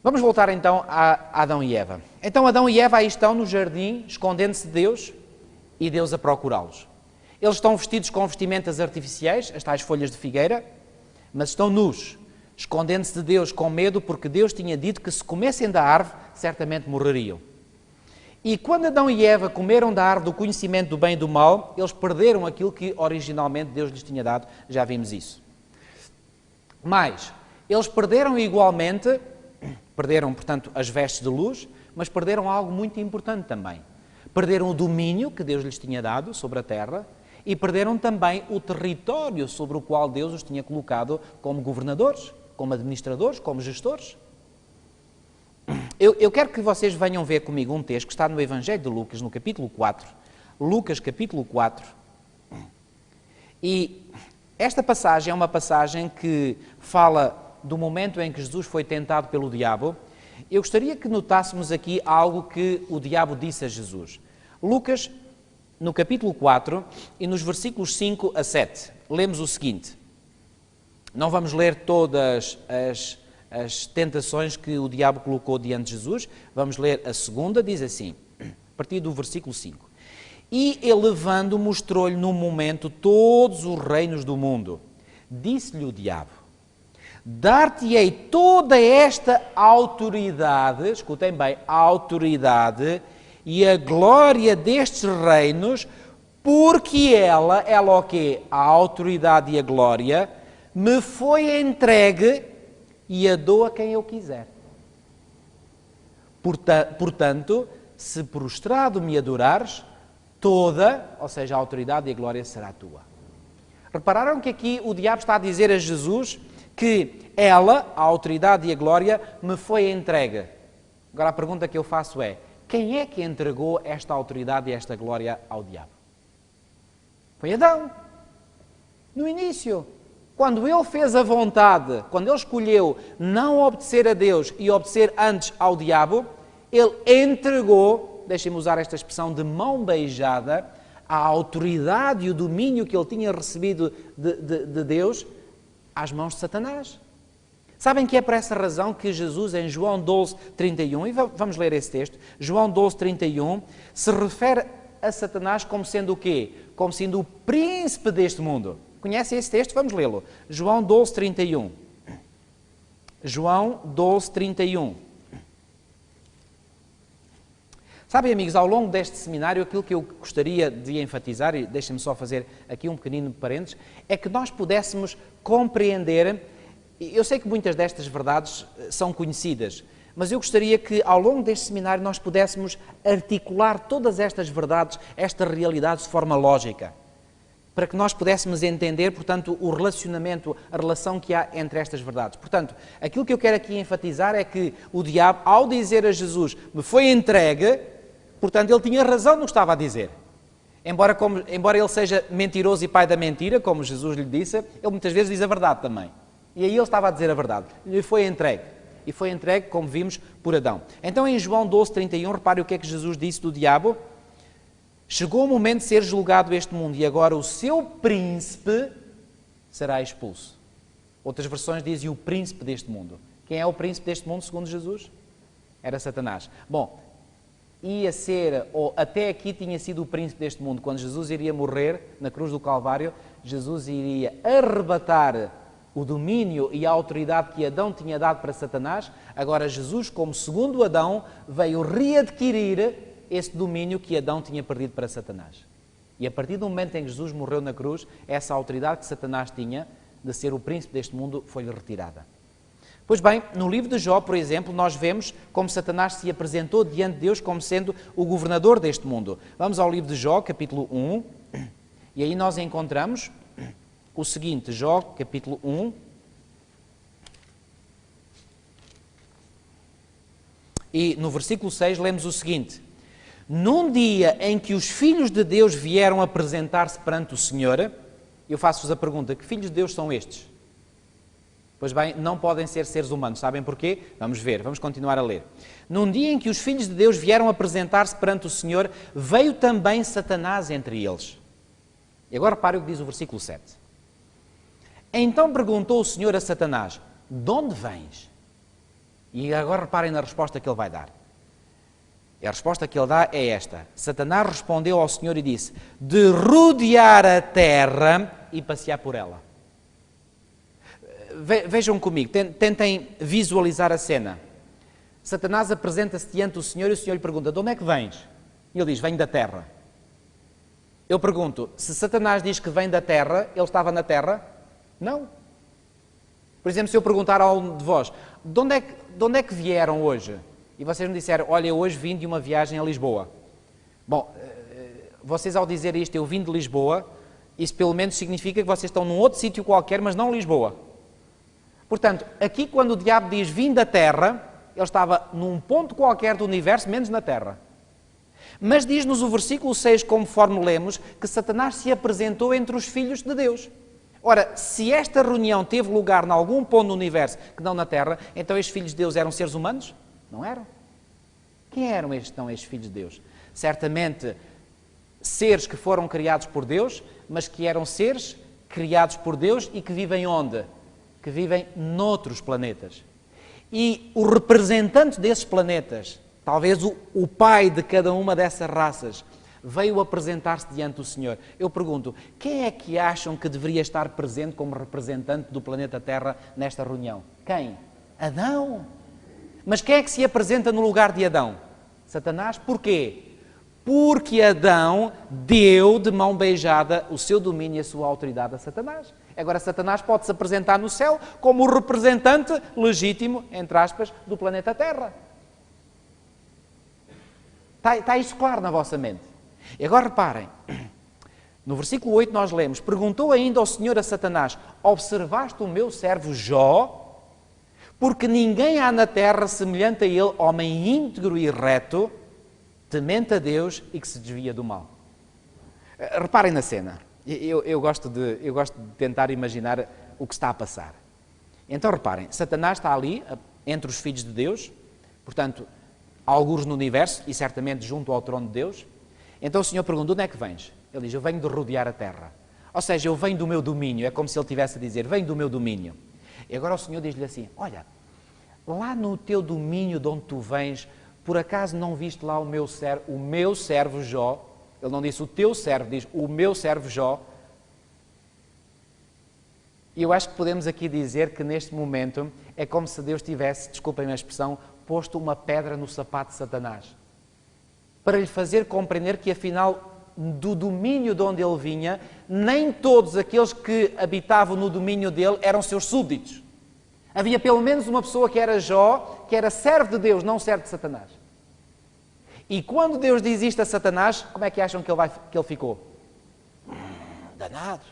Vamos voltar então a Adão e Eva. Então Adão e Eva aí estão no jardim, escondendo-se de Deus, e Deus a procurá-los. Eles estão vestidos com vestimentas artificiais, as tais folhas de figueira, mas estão nus, escondendo-se de Deus com medo, porque Deus tinha dito que se comessem da árvore, certamente morreriam. E quando Adão e Eva comeram da árvore do conhecimento do bem e do mal, eles perderam aquilo que originalmente Deus lhes tinha dado, já vimos isso. Mas, eles perderam igualmente, perderam, portanto, as vestes de luz, mas perderam algo muito importante também. Perderam o domínio que Deus lhes tinha dado sobre a terra e perderam também o território sobre o qual Deus os tinha colocado como governadores, como administradores, como gestores. Eu quero que vocês venham ver comigo um texto que está no Evangelho de Lucas, no capítulo 4. Lucas, capítulo 4. E esta passagem é uma passagem que fala do momento em que Jesus foi tentado pelo diabo. Eu gostaria que notássemos aqui algo que o diabo disse a Jesus. Lucas, no capítulo 4 e nos versículos 5 a 7, lemos o seguinte. Não vamos ler todas as tentações que o diabo colocou diante de Jesus, vamos ler a segunda, diz assim, a partir do versículo 5. E elevando, mostrou-lhe num momento todos os reinos do mundo. Disse-lhe o diabo, dar-te-ei toda esta autoridade, escutem bem, a autoridade e a glória destes reinos, porque ela o quê? A autoridade e a glória me foi entregue e a dou a quem eu quiser. Portanto, se prostrado me adorares, toda, ou seja, a autoridade e a glória será tua. Repararam que aqui o diabo está a dizer a Jesus que ela, a autoridade e a glória, me foi entregue. Agora a pergunta que eu faço é, quem é que entregou esta autoridade e esta glória ao diabo? Foi Adão. No início, quando ele fez a vontade, quando ele escolheu não obedecer a Deus e obedecer antes ao diabo, ele entregou, deixem-me usar esta expressão, de mão beijada, a autoridade e o domínio que ele tinha recebido de Deus às mãos de Satanás. Sabem que é por essa razão que Jesus, em João 12, 31, e vamos ler esse texto, João 12, 31, se refere a Satanás como sendo o quê? Como sendo o príncipe deste mundo. Conhecem esse texto? Vamos lê-lo. João 12, 31. João 12, 31. Sabem, amigos, ao longo deste seminário, aquilo que eu gostaria de enfatizar, e deixem-me só fazer aqui um pequenino parênteses, é que nós pudéssemos compreender. Eu sei que muitas destas verdades são conhecidas, mas eu gostaria que ao longo deste seminário nós pudéssemos articular todas estas verdades, estas realidades de forma lógica, para que nós pudéssemos entender, portanto, o relacionamento, a relação que há entre estas verdades. Portanto, aquilo que eu quero aqui enfatizar é que o diabo, ao dizer a Jesus, me foi entregue, portanto, ele tinha razão no que estava a dizer. Embora ele seja mentiroso e pai da mentira, como Jesus lhe disse, ele muitas vezes diz a verdade também. E aí ele estava a dizer a verdade. Lhe foi entregue. E foi entregue, como vimos, por Adão. Então, em João 12, 31, repare o que é que Jesus disse do diabo. Chegou o momento de ser julgado este mundo e agora o seu príncipe será expulso. Outras versões dizem o príncipe deste mundo. Quem é o príncipe deste mundo, segundo Jesus? Era Satanás. Bom, ia ser, ou até aqui tinha sido o príncipe deste mundo. Quando Jesus iria morrer na cruz do Calvário, Jesus iria arrebatar o domínio e a autoridade que Adão tinha dado para Satanás, agora Jesus, como segundo Adão, veio readquirir esse domínio que Adão tinha perdido para Satanás. E a partir do momento em que Jesus morreu na cruz, essa autoridade que Satanás tinha de ser o príncipe deste mundo foi-lhe retirada. Pois bem, no livro de Jó, por exemplo, nós vemos como Satanás se apresentou diante de Deus como sendo o governador deste mundo. Vamos ao livro de Jó, capítulo 1, e aí nós encontramos o seguinte, Jó, capítulo 1, e no versículo 6 lemos o seguinte: num dia em que os filhos de Deus vieram apresentar-se perante o Senhor, eu faço-vos a pergunta, que filhos de Deus são estes? Pois bem, não podem ser seres humanos. Sabem porquê? Vamos ver, vamos continuar a ler. Num dia em que os filhos de Deus vieram apresentar-se perante o Senhor, veio também Satanás entre eles. E agora repare o que diz o versículo 7. Então perguntou o Senhor a Satanás, de onde vens? E agora reparem na resposta que ele vai dar. E a resposta que ele dá é esta. Satanás respondeu ao Senhor e disse, de rodear a terra e passear por ela. Vejam comigo, tentem visualizar a cena. Satanás apresenta-se diante do Senhor e o Senhor lhe pergunta, de onde é que vens? E ele diz, venho da terra. Eu pergunto, se Satanás diz que vem da terra, ele estava na terra? Não. Por exemplo, se eu perguntar a um de vós, de onde é que vieram hoje? E vocês me disseram, olha, eu hoje vim de uma viagem a Lisboa. Bom, vocês ao dizer isto, eu vim de Lisboa, isso pelo menos significa que vocês estão num outro sítio qualquer, mas não Lisboa. Portanto, aqui quando o diabo diz vim da terra, ele estava num ponto qualquer do universo, menos na terra. Mas diz-nos o versículo 6, conforme lemos, que Satanás se apresentou entre os filhos de Deus. Ora, se esta reunião teve lugar em algum ponto do universo que não na terra, então estes filhos de Deus eram seres humanos? Não eram. Quem eram estes filhos de Deus? Certamente seres que foram criados por Deus, mas que eram seres criados por Deus e que vivem onde? Que vivem noutros planetas. E o representante desses planetas, talvez o pai de cada uma dessas raças, veio apresentar-se diante do Senhor. Eu pergunto, quem é que acham que deveria estar presente como representante do planeta Terra nesta reunião? Quem? Adão. Mas quem é que se apresenta no lugar de Adão? Satanás. Porquê? Porque Adão deu de mão beijada o seu domínio e a sua autoridade a Satanás. Agora Satanás pode se apresentar no céu como o representante legítimo, entre aspas, do planeta Terra. Está isso claro na vossa mente? E agora reparem, no versículo 8 nós lemos, perguntou ainda ao Senhor a Satanás, observaste o meu servo Jó? Porque ninguém há na terra semelhante a ele, homem íntegro e reto, temente a Deus e que se desvia do mal. Reparem na cena. Eu gosto de tentar imaginar o que está a passar. Então reparem, Satanás está ali, entre os filhos de Deus, portanto, algures no universo e certamente junto ao trono de Deus. Então o Senhor pergunta, onde é que vens? Ele diz, eu venho de rodear a terra. Ou seja, eu venho do meu domínio, é como se ele estivesse a dizer, venho do meu domínio. E agora o Senhor diz-lhe assim, olha, lá no teu domínio de onde tu vens, por acaso não viste lá o meu servo Jó? Ele não disse o teu servo, diz o meu servo Jó. E eu acho que podemos aqui dizer que neste momento é como se Deus tivesse, desculpem a expressão, posto uma pedra no sapato de Satanás. Para lhe fazer compreender que afinal do domínio de onde ele vinha, nem todos aqueles que habitavam no domínio dele eram seus súbditos. Havia pelo menos uma pessoa que era Jó, que era servo de Deus, não servo de Satanás. E quando Deus diz isto a Satanás, como é que acham que ele ficou? Danado.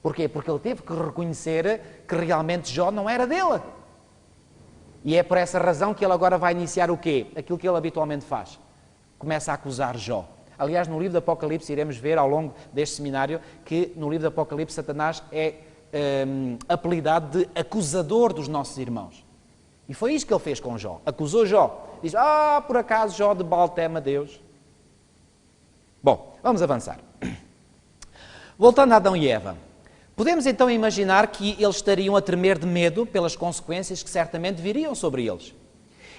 Porquê? Porque ele teve que reconhecer que realmente Jó não era dele. E é por essa razão que ele agora vai iniciar o quê? Aquilo que ele habitualmente faz. Começa a acusar Jó. Aliás, no livro do Apocalipse, iremos ver ao longo deste seminário que no livro do Apocalipse Satanás é apelidado de acusador dos nossos irmãos. E foi isso que ele fez com Jó. Acusou Jó. Diz, por acaso Jó de Baal teme a Deus. Bom, vamos avançar. Voltando a Adão e Eva. Podemos então imaginar que eles estariam a tremer de medo pelas consequências que certamente viriam sobre eles.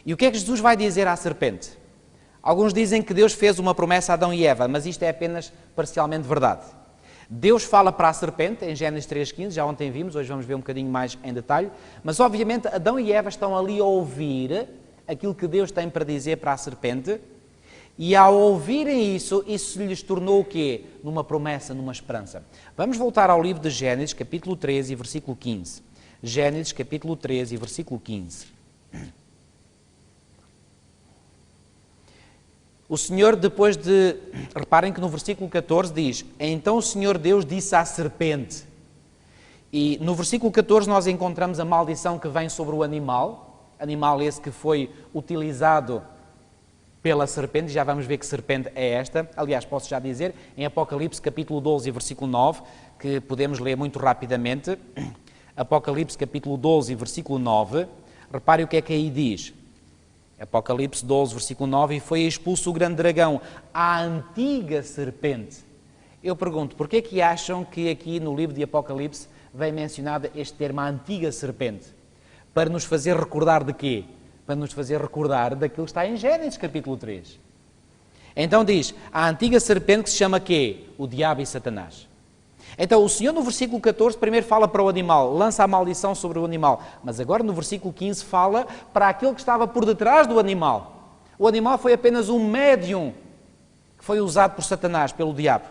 E o que é que Jesus vai dizer à serpente? Alguns dizem que Deus fez uma promessa a Adão e Eva, mas isto é apenas parcialmente verdade. Deus fala para a serpente, em Gênesis 3,15, já ontem vimos, hoje vamos ver um bocadinho mais em detalhe, mas obviamente Adão e Eva estão ali a ouvir aquilo que Deus tem para dizer para a serpente, e ao ouvirem isso, isso lhes tornou o quê? Numa promessa, numa esperança. Vamos voltar ao livro de Gênesis, capítulo 13, versículo 15. Gênesis, capítulo 13, versículo 15. O Senhor, depois de... Reparem que no versículo 14 diz: então o Senhor Deus disse à serpente. E no versículo 14 nós encontramos a maldição que vem sobre o animal esse que foi utilizado pela serpente, já vamos ver que serpente é esta. Aliás, posso já dizer, em Apocalipse capítulo 12 versículo 9, que podemos ler muito rapidamente, Apocalipse capítulo 12 versículo 9, repare o que é que aí diz. Apocalipse 12 versículo 9, e foi expulso o grande dragão, a antiga serpente. Eu pergunto, porquê que acham que aqui no livro de Apocalipse vem mencionado este termo, a antiga serpente? Para nos fazer recordar de quê? Para nos fazer recordar daquilo que está em Gênesis capítulo 3. Então diz, a antiga serpente que se chama quê? O diabo e Satanás. Então o Senhor no versículo 14 primeiro fala para o animal, lança a maldição sobre o animal, mas agora no versículo 15 fala para aquele que estava por detrás do animal. O animal foi apenas um médium que foi usado por Satanás, pelo diabo.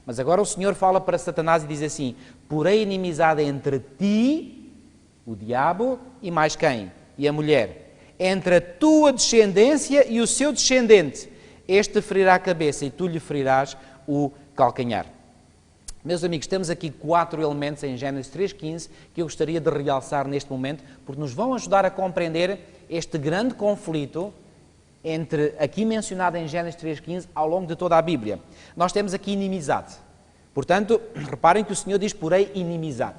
Mas agora o Senhor fala para Satanás e diz assim: porém inimizade entre ti, o diabo, e mais quem? E a mulher. Entre a tua descendência e o seu descendente. Este ferirá a cabeça e tu lhe ferirás o calcanhar. Meus amigos, temos aqui 4 elementos em Gênesis 3,15 que eu gostaria de realçar neste momento, porque nos vão ajudar a compreender este grande conflito entre, aqui mencionado em Gênesis 3,15, ao longo de toda a Bíblia. Nós temos aqui inimizade. Portanto, reparem que o Senhor diz, porém, inimizade.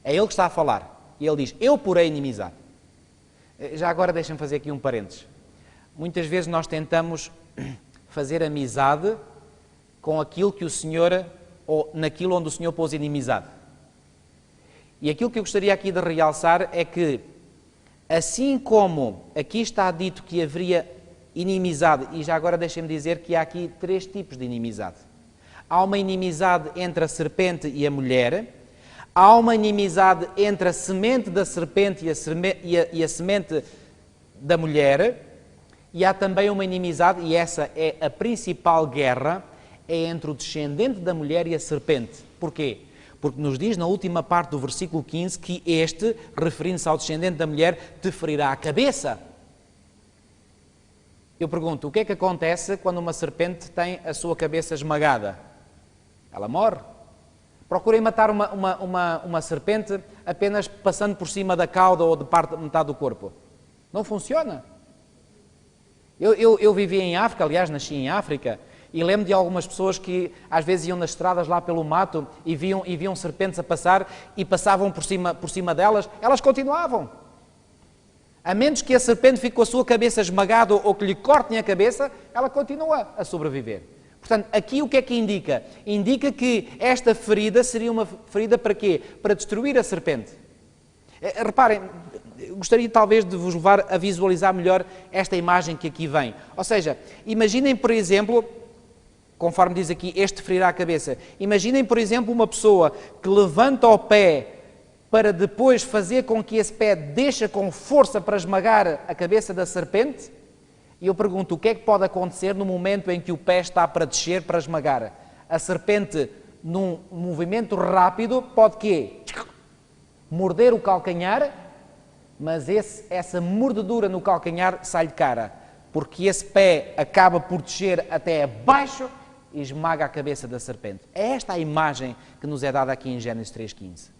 É Ele que está a falar. E Ele diz, eu porém inimizade. Já agora deixem-me fazer aqui um parênteses. Muitas vezes nós tentamos fazer amizade com aquilo que o Senhor, ou naquilo onde o Senhor pôs inimizade. E aquilo que eu gostaria aqui de realçar é que, assim como aqui está dito que haveria inimizade, e já agora deixem-me dizer que há aqui 3 tipos de inimizade. Há uma inimizade entre a serpente e a mulher, há uma inimizade entre a semente da serpente e a semente da mulher, e há também uma inimizade, e essa é a principal guerra, é entre o descendente da mulher e a serpente. Porquê? Porque nos diz na última parte do versículo 15 que este, referindo-se ao descendente da mulher, te ferirá a cabeça. Eu pergunto, o que é que acontece quando uma serpente tem a sua cabeça esmagada? Ela morre. Procurem matar uma serpente apenas passando por cima da cauda ou de metade do corpo. Não funciona. Eu vivi em África, aliás, nasci em África, e lembro de algumas pessoas que às vezes iam nas estradas lá pelo mato e viam serpentes a passar e passavam por cima delas, elas continuavam. A menos que a serpente fique com a sua cabeça esmagada ou que lhe cortem a cabeça, ela continua a sobreviver. Portanto, aqui o que é que indica? Indica que esta ferida seria uma ferida para quê? Para destruir a serpente. Reparem, gostaria talvez de vos levar a visualizar melhor esta imagem que aqui vem. Ou seja, imaginem, por exemplo, conforme diz aqui, este ferirá a cabeça. Imaginem, por exemplo, uma pessoa que levanta o pé para depois fazer com que esse pé deixe com força para esmagar a cabeça da serpente. E eu pergunto, o que é que pode acontecer no momento em que o pé está para descer, para esmagar? A serpente, num movimento rápido, pode quê? Morder o calcanhar, mas essa mordedura no calcanhar sai-lhe cara, porque esse pé acaba por descer até abaixo e esmaga a cabeça da serpente. É esta a imagem que nos é dada aqui em Gênesis 3,15.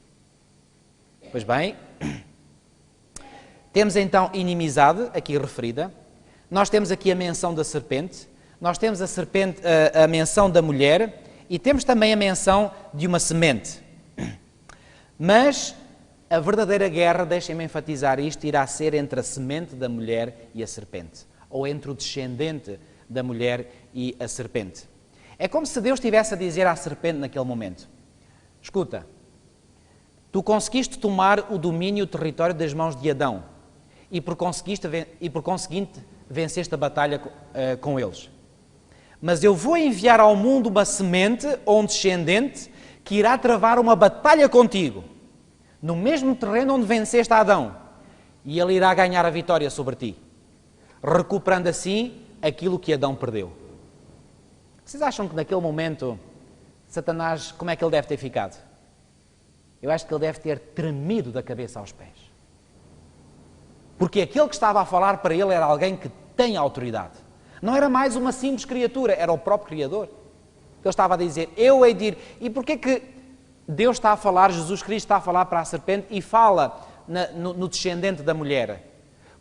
Pois bem, temos então inimizade, aqui referida. Nós temos aqui a menção da serpente, nós temos a menção da mulher e temos também a menção de uma semente. Mas a verdadeira guerra, deixem-me enfatizar isto, irá ser entre a semente da mulher e a serpente, ou entre o descendente da mulher e a serpente. É como se Deus estivesse a dizer à serpente naquele momento: escuta, tu conseguiste tomar o domínio, o território das mãos de Adão e por conseguinte venceste a batalha com eles. Mas eu vou enviar ao mundo uma semente ou um descendente que irá travar uma batalha contigo, no mesmo terreno onde venceste Adão, e ele irá ganhar a vitória sobre ti, recuperando assim aquilo que Adão perdeu. Vocês acham que naquele momento, Satanás, como é que ele deve ter ficado? Eu acho que ele deve ter tremido da cabeça aos pés. Porque aquele que estava a falar para ele era alguém que tem autoridade. Não era mais uma simples criatura, era o próprio Criador. Ele estava a dizer, eu hei de ir. E porquê que Deus está a falar, Jesus Cristo está a falar para a serpente e fala no descendente da mulher?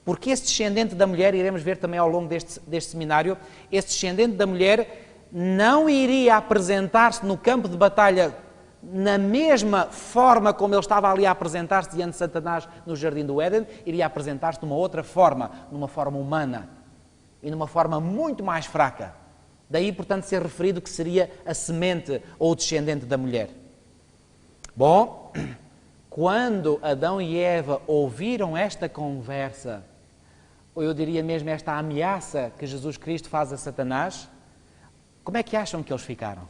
Porque esse descendente da mulher, iremos ver também ao longo deste seminário, esse descendente da mulher não iria apresentar-se no campo de batalha na mesma forma como ele estava ali a apresentar-se diante de Satanás no Jardim do Éden, iria apresentar-se de uma outra forma, numa forma humana e numa forma muito mais fraca. Daí, portanto, ser referido que seria a semente ou o descendente da mulher. Bom, quando Adão e Eva ouviram esta conversa, ou eu diria mesmo esta ameaça que Jesus Cristo faz a Satanás, como é que acham que eles ficaram?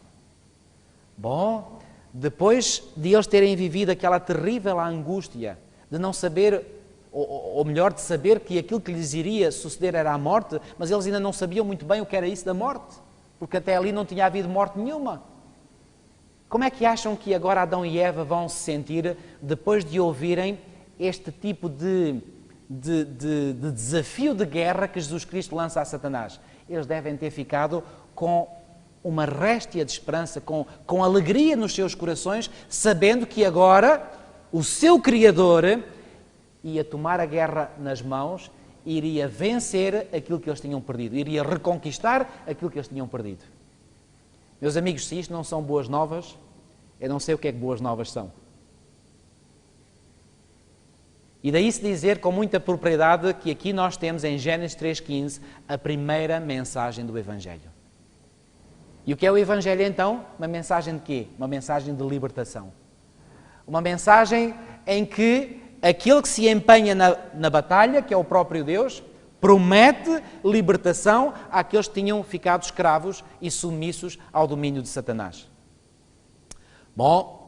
Bom, depois de eles terem vivido aquela terrível angústia de não saber, ou melhor, de saber que aquilo que lhes iria suceder era a morte, mas eles ainda não sabiam muito bem o que era isso da morte, porque até ali não tinha havido morte nenhuma. Como é que acham que agora Adão e Eva vão se sentir depois de ouvirem este tipo de desafio de guerra que Jesus Cristo lança a Satanás? Eles devem ter ficado com uma réstia de esperança, com alegria nos seus corações, sabendo que agora o seu Criador ia tomar a guerra nas mãos e iria vencer aquilo que eles tinham perdido, iria reconquistar aquilo que eles tinham perdido. Meus amigos, se isto não são boas novas, eu não sei o que é que boas novas são. E daí se dizer com muita propriedade que aqui nós temos em Gênesis 3,15 a primeira mensagem do Evangelho. E o que é o Evangelho então? Uma mensagem de quê? Uma mensagem de libertação. Uma mensagem em que aquele que se empenha na batalha, que é o próprio Deus, promete libertação àqueles que tinham ficado escravos e submissos ao domínio de Satanás. Bom,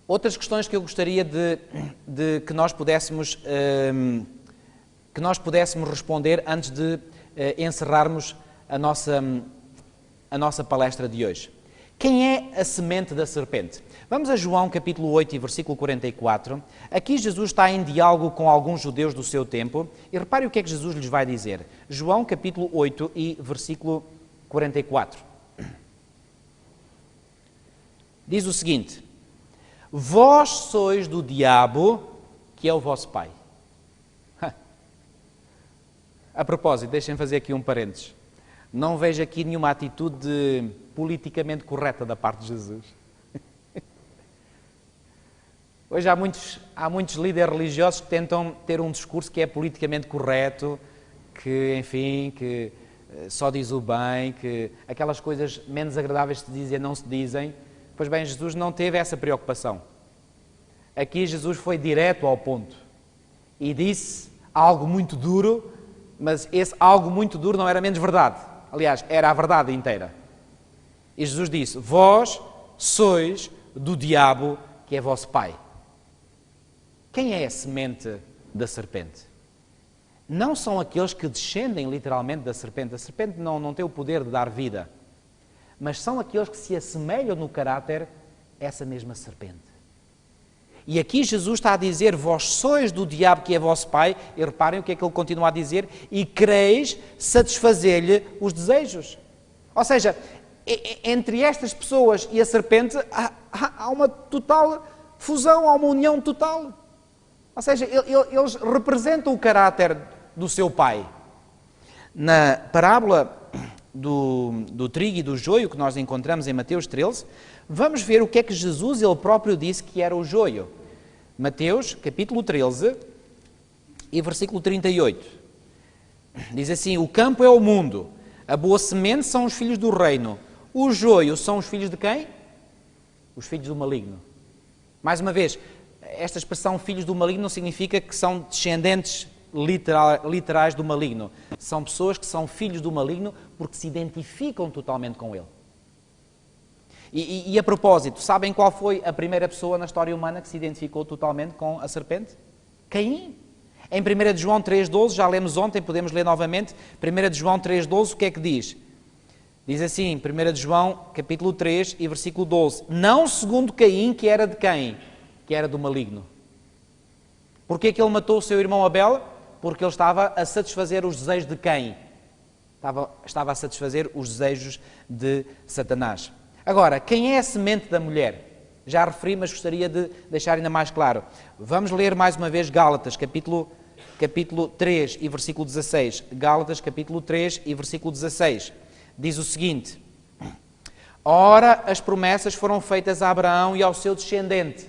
outras questões que eu gostaria de que nós pudéssemos responder antes de encerrarmos a nossa palestra de hoje. Quem é a semente da serpente? Vamos a João capítulo 8 e versículo 44. Aqui Jesus está em diálogo com alguns judeus do seu tempo e repare o que é que Jesus lhes vai dizer. João capítulo 8 e versículo 44. Diz o seguinte: vós sois do diabo, que é o vosso pai. A propósito, deixem fazer aqui um parênteses. Não vejo aqui nenhuma atitude politicamente correta da parte de Jesus. Hoje há muitos líderes religiosos que tentam ter um discurso que é politicamente correto, que, enfim, que só diz o bem, que aquelas coisas menos agradáveis de se dizer não se dizem. Pois bem, Jesus não teve essa preocupação. Aqui Jesus foi direto ao ponto e disse algo muito duro, mas esse algo muito duro não era menos verdade. Aliás, era a verdade inteira. E Jesus disse: vós sois do diabo, que é vosso pai. Quem é a semente da serpente? Não são aqueles que descendem literalmente da serpente. A serpente não tem o poder de dar vida. Mas são aqueles que se assemelham no caráter a essa mesma serpente. E aqui Jesus está a dizer: vós sois do diabo, que é vosso pai, e reparem o que é que ele continua a dizer, e quereis satisfazer-lhe os desejos. Ou seja, entre estas pessoas e a serpente há uma total fusão, há uma união total. Ou seja, eles representam o caráter do seu pai. Na parábola do trigo e do joio que nós encontramos em Mateus 13, vamos ver o que é que Jesus ele próprio disse que era o joio. Mateus capítulo 13 e versículo 38. Diz assim: o campo é o mundo, a boa semente são os filhos do reino, o joio são os filhos de quem? Os filhos do maligno. Mais uma vez, esta expressão filhos do maligno não significa que são descendentes literais do maligno. São pessoas que são filhos do maligno porque se identificam totalmente com ele. E a propósito, sabem qual foi a primeira pessoa na história humana que se identificou totalmente com a serpente? Caim. Em 1 de João 3,12, já lemos ontem, podemos ler novamente, 1 de João 3,12, o que é que diz? Diz assim, 1 de João, capítulo 3 e versículo 12, não segundo Caim, que era de quem? Que era do maligno. Porquê que ele matou o seu irmão Abel? Porque ele estava a satisfazer os desejos de quem? Estava a satisfazer os desejos de Satanás. Agora, quem é a semente da mulher? Já referi, mas gostaria de deixar ainda mais claro. Vamos ler mais uma vez Gálatas, capítulo 3 e versículo 16. Gálatas, capítulo 3 e versículo 16. Diz o seguinte: ora, as promessas foram feitas a Abraão e ao seu descendente.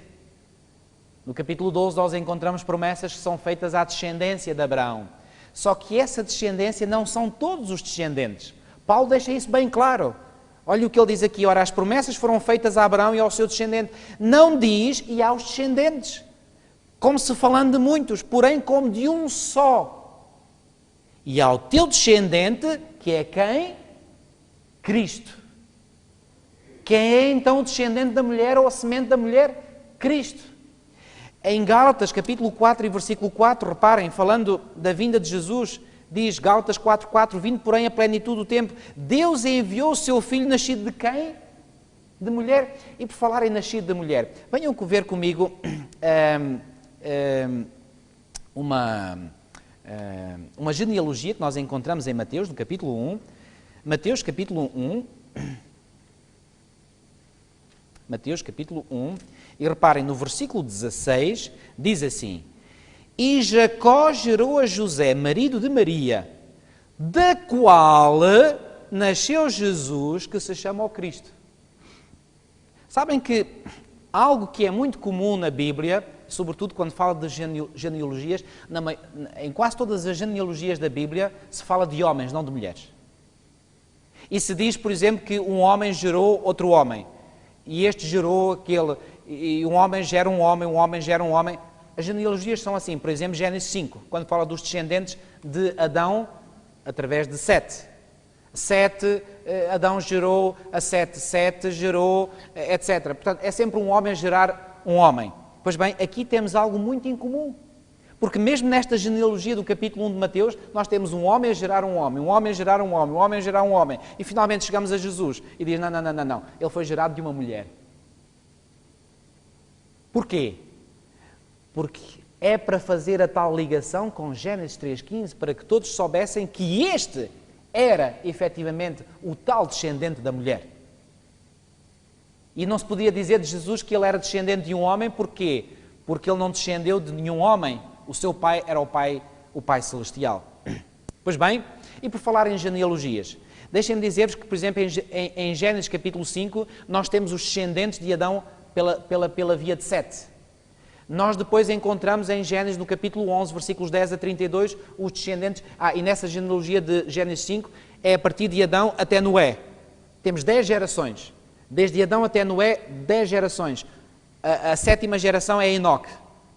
No capítulo 12 nós encontramos promessas que são feitas à descendência de Abraão. Só que essa descendência não são todos os descendentes. Paulo deixa isso bem claro. Olha o que ele diz aqui, ora, as promessas foram feitas a Abraão e ao seu descendente. Não diz e aos descendentes, como se falando de muitos, porém como de um só. E ao teu descendente, que é quem? Cristo. Quem é então o descendente da mulher ou a semente da mulher? Cristo. Em Gálatas, capítulo 4 e versículo 4, reparem, falando da vinda de Jesus, diz Gálatas 4:4, vindo porém a plenitude do tempo, Deus enviou o seu Filho nascido de quem? De mulher. E por falar em nascido de mulher, venham ver comigo uma genealogia que nós encontramos em Mateus, no capítulo 1. Mateus, capítulo 1. Mateus, capítulo 1. E reparem, no versículo 16, diz assim: e Jacó gerou a José, marido de Maria, da qual nasceu Jesus, que se chama o Cristo. Sabem que algo que é muito comum na Bíblia, sobretudo quando fala de genealogias, em quase todas as genealogias da Bíblia, se fala de homens, não de mulheres. E se diz, por exemplo, que um homem gerou outro homem, e este gerou aquele, e um homem gera um homem gera um homem. As genealogias são assim, por exemplo, Gênesis 5, quando fala dos descendentes de Adão através de Sete. Adão gerou a Sete, Sete gerou, etc. Portanto, é sempre um homem a gerar um homem. Pois bem, aqui temos algo muito incomum. Porque mesmo nesta genealogia do capítulo 1 de Mateus, nós temos um homem a gerar um homem, um homem a gerar um homem, um homem a gerar um homem. E finalmente chegamos a Jesus e diz, não, ele foi gerado de uma mulher. Porquê? Porque é para fazer a tal ligação com Gênesis 3,15, para que todos soubessem que este era, efetivamente, o tal descendente da mulher. E não se podia dizer de Jesus que ele era descendente de um homem, porquê? Porque ele não descendeu de nenhum homem. O seu pai era o pai celestial. Pois bem, e por falar em genealogias, deixem-me dizer-vos que, por exemplo, em Gênesis capítulo 5, nós temos os descendentes de Adão pela via de Sete. Nós depois encontramos em Gênesis, no capítulo 11, versículos 10 a 32, os descendentes... e nessa genealogia de Gênesis 5, é a partir de Adão até Noé. Temos 10 gerações. Desde Adão até Noé, 10 gerações. A sétima geração é Enoque.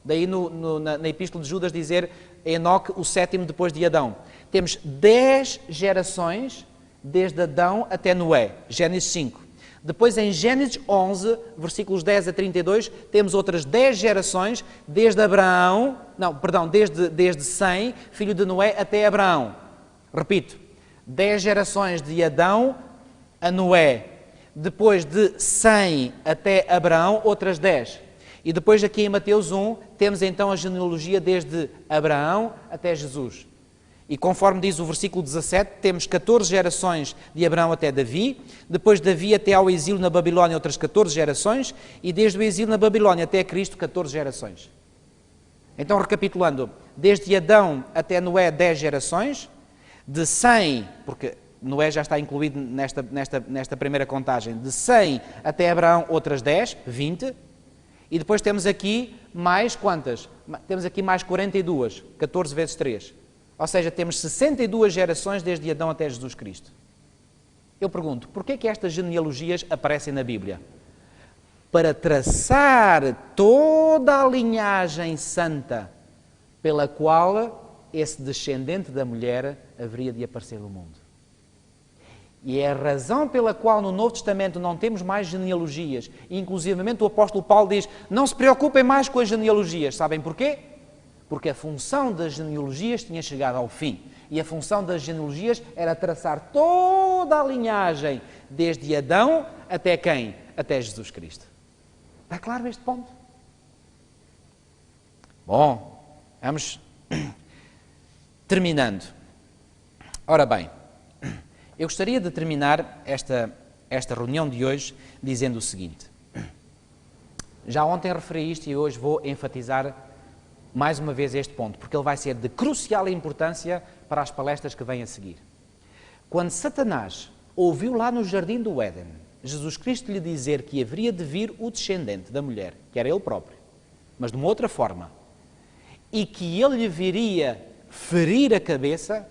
Daí na Epístola de Judas dizer Enoque, o sétimo depois de Adão. Temos 10 gerações desde Adão até Noé. Gênesis 5. Depois, em Gênesis 11, versículos 10 a 32, temos outras 10 gerações, desde desde Sem, filho de Noé, até Abraão. Repito, 10 gerações de Adão a Noé. Depois de Sem até Abraão, outras 10. E depois aqui em Mateus 1, temos então a genealogia desde Abraão até Jesus. E conforme diz o versículo 17, temos 14 gerações de Abraão até Davi, depois de Davi até ao exílio na Babilónia outras 14 gerações, e desde o exílio na Babilónia até Cristo 14 gerações. Então, recapitulando, desde Adão até Noé 10 gerações, de 100, porque Noé já está incluído nesta primeira contagem, de 100 até Abraão outras 10, 20, e depois temos aqui mais quantas? Temos aqui mais 42, 14 vezes 3. Ou seja, temos 62 gerações desde Adão até Jesus Cristo. Eu pergunto, porquê que estas genealogias aparecem na Bíblia? Para traçar toda a linhagem santa pela qual esse descendente da mulher haveria de aparecer no mundo. E é a razão pela qual no Novo Testamento não temos mais genealogias. E, inclusivamente, o apóstolo Paulo diz, não se preocupem mais com as genealogias. Sabem porquê? Porque a função das genealogias tinha chegado ao fim. E a função das genealogias era traçar toda a linhagem, desde Adão até quem? Até Jesus Cristo. Está claro este ponto? Bom, vamos terminando. Ora bem, eu gostaria de terminar esta reunião de hoje dizendo o seguinte. Já ontem referi isto e hoje vou enfatizar mais uma vez este ponto, porque ele vai ser de crucial importância para as palestras que vêm a seguir. Quando Satanás ouviu lá no jardim do Éden, Jesus Cristo lhe dizer que haveria de vir o descendente da mulher, que era ele próprio, mas de uma outra forma, e que ele lhe viria ferir a cabeça,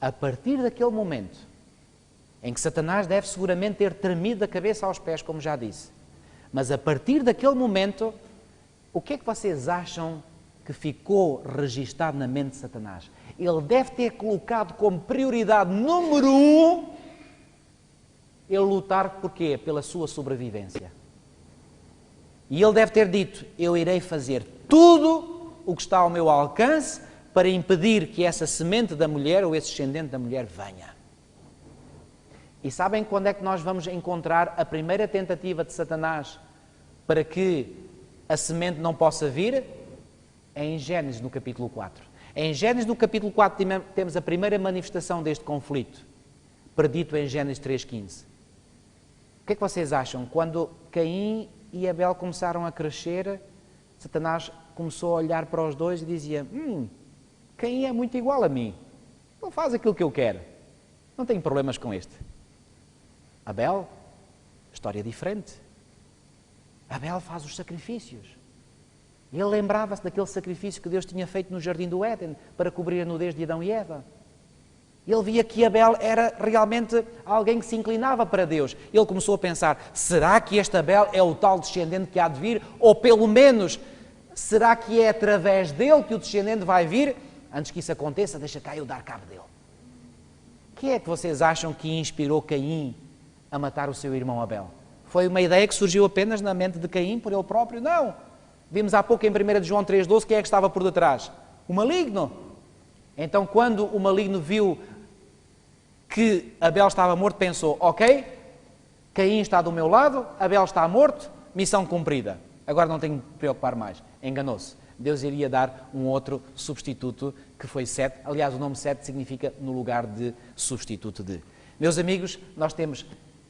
a partir daquele momento, em que Satanás deve seguramente ter tremido da cabeça aos pés, como já disse, mas a partir daquele momento, o que é que vocês acham que ficou registado na mente de Satanás? Ele deve ter colocado como prioridade número 1 ele lutar por quê? Pela sua sobrevivência. E ele deve ter dito, eu irei fazer tudo o que está ao meu alcance para impedir que essa semente da mulher ou esse descendente da mulher venha. E sabem quando é que nós vamos encontrar a primeira tentativa de Satanás para que a semente não possa vir? É em Gênesis, no capítulo 4. Em Gênesis, no capítulo 4, temos a primeira manifestação deste conflito, predito em Gênesis 3,15. O que é que vocês acham? Quando Caim e Abel começaram a crescer, Satanás começou a olhar para os dois e dizia, Caim é muito igual a mim, ele faz aquilo que eu quero, não tenho problemas com este. Abel, história diferente. Abel faz os sacrifícios. Ele lembrava-se daquele sacrifício que Deus tinha feito no jardim do Éden para cobrir a nudez de Adão e Eva. Ele via que Abel era realmente alguém que se inclinava para Deus. Ele começou a pensar, será que este Abel é o tal descendente que há de vir? Ou pelo menos, será que é através dele que o descendente vai vir? Antes que isso aconteça, deixa cá eu dar cabo dele. Quem é que vocês acham que inspirou Caim a matar o seu irmão Abel? Foi uma ideia que surgiu apenas na mente de Caim por ele próprio? Não. Vimos há pouco em 1 João 3,12, quem é que estava por detrás? O maligno. Então, quando o maligno viu que Abel estava morto, pensou, ok, Caim está do meu lado, Abel está morto, missão cumprida. Agora não tenho que me preocupar mais. Enganou-se. Deus iria dar um outro substituto, que foi Sete. Aliás, o nome Sete significa no lugar de substituto de. Meus amigos, nós temos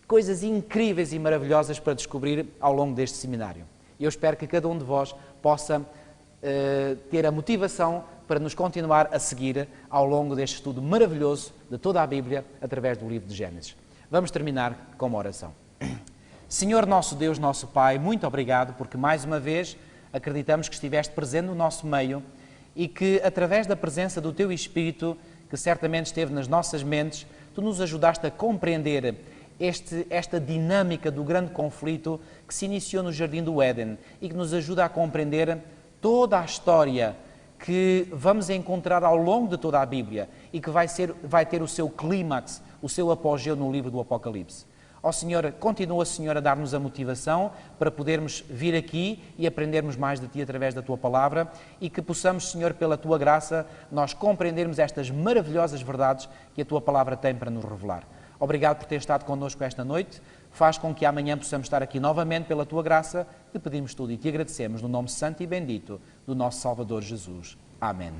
coisas incríveis e maravilhosas para descobrir ao longo deste seminário. Eu espero que cada um de vós possa ter a motivação para nos continuar a seguir ao longo deste estudo maravilhoso de toda a Bíblia, através do livro de Gênesis. Vamos terminar com uma oração. Senhor nosso Deus, nosso Pai, muito obrigado, porque mais uma vez acreditamos que estiveste presente no nosso meio e que, através da presença do Teu Espírito, que certamente esteve nas nossas mentes, Tu nos ajudaste a compreender esta dinâmica do grande conflito que se iniciou no Jardim do Éden e que nos ajuda a compreender toda a história que vamos encontrar ao longo de toda a Bíblia e que vai ter o seu clímax, o seu apogeu no livro do Apocalipse. Ó Senhor, continua, Senhor, a dar-nos a motivação para podermos vir aqui e aprendermos mais de Ti através da Tua Palavra e que possamos, Senhor, pela Tua graça, nós compreendermos estas maravilhosas verdades que a Tua Palavra tem para nos revelar. Obrigado por ter estado connosco esta noite. Faz com que amanhã possamos estar aqui novamente pela Tua graça. Te pedimos tudo e Te agradecemos no nome santo e bendito do nosso Salvador Jesus. Amém.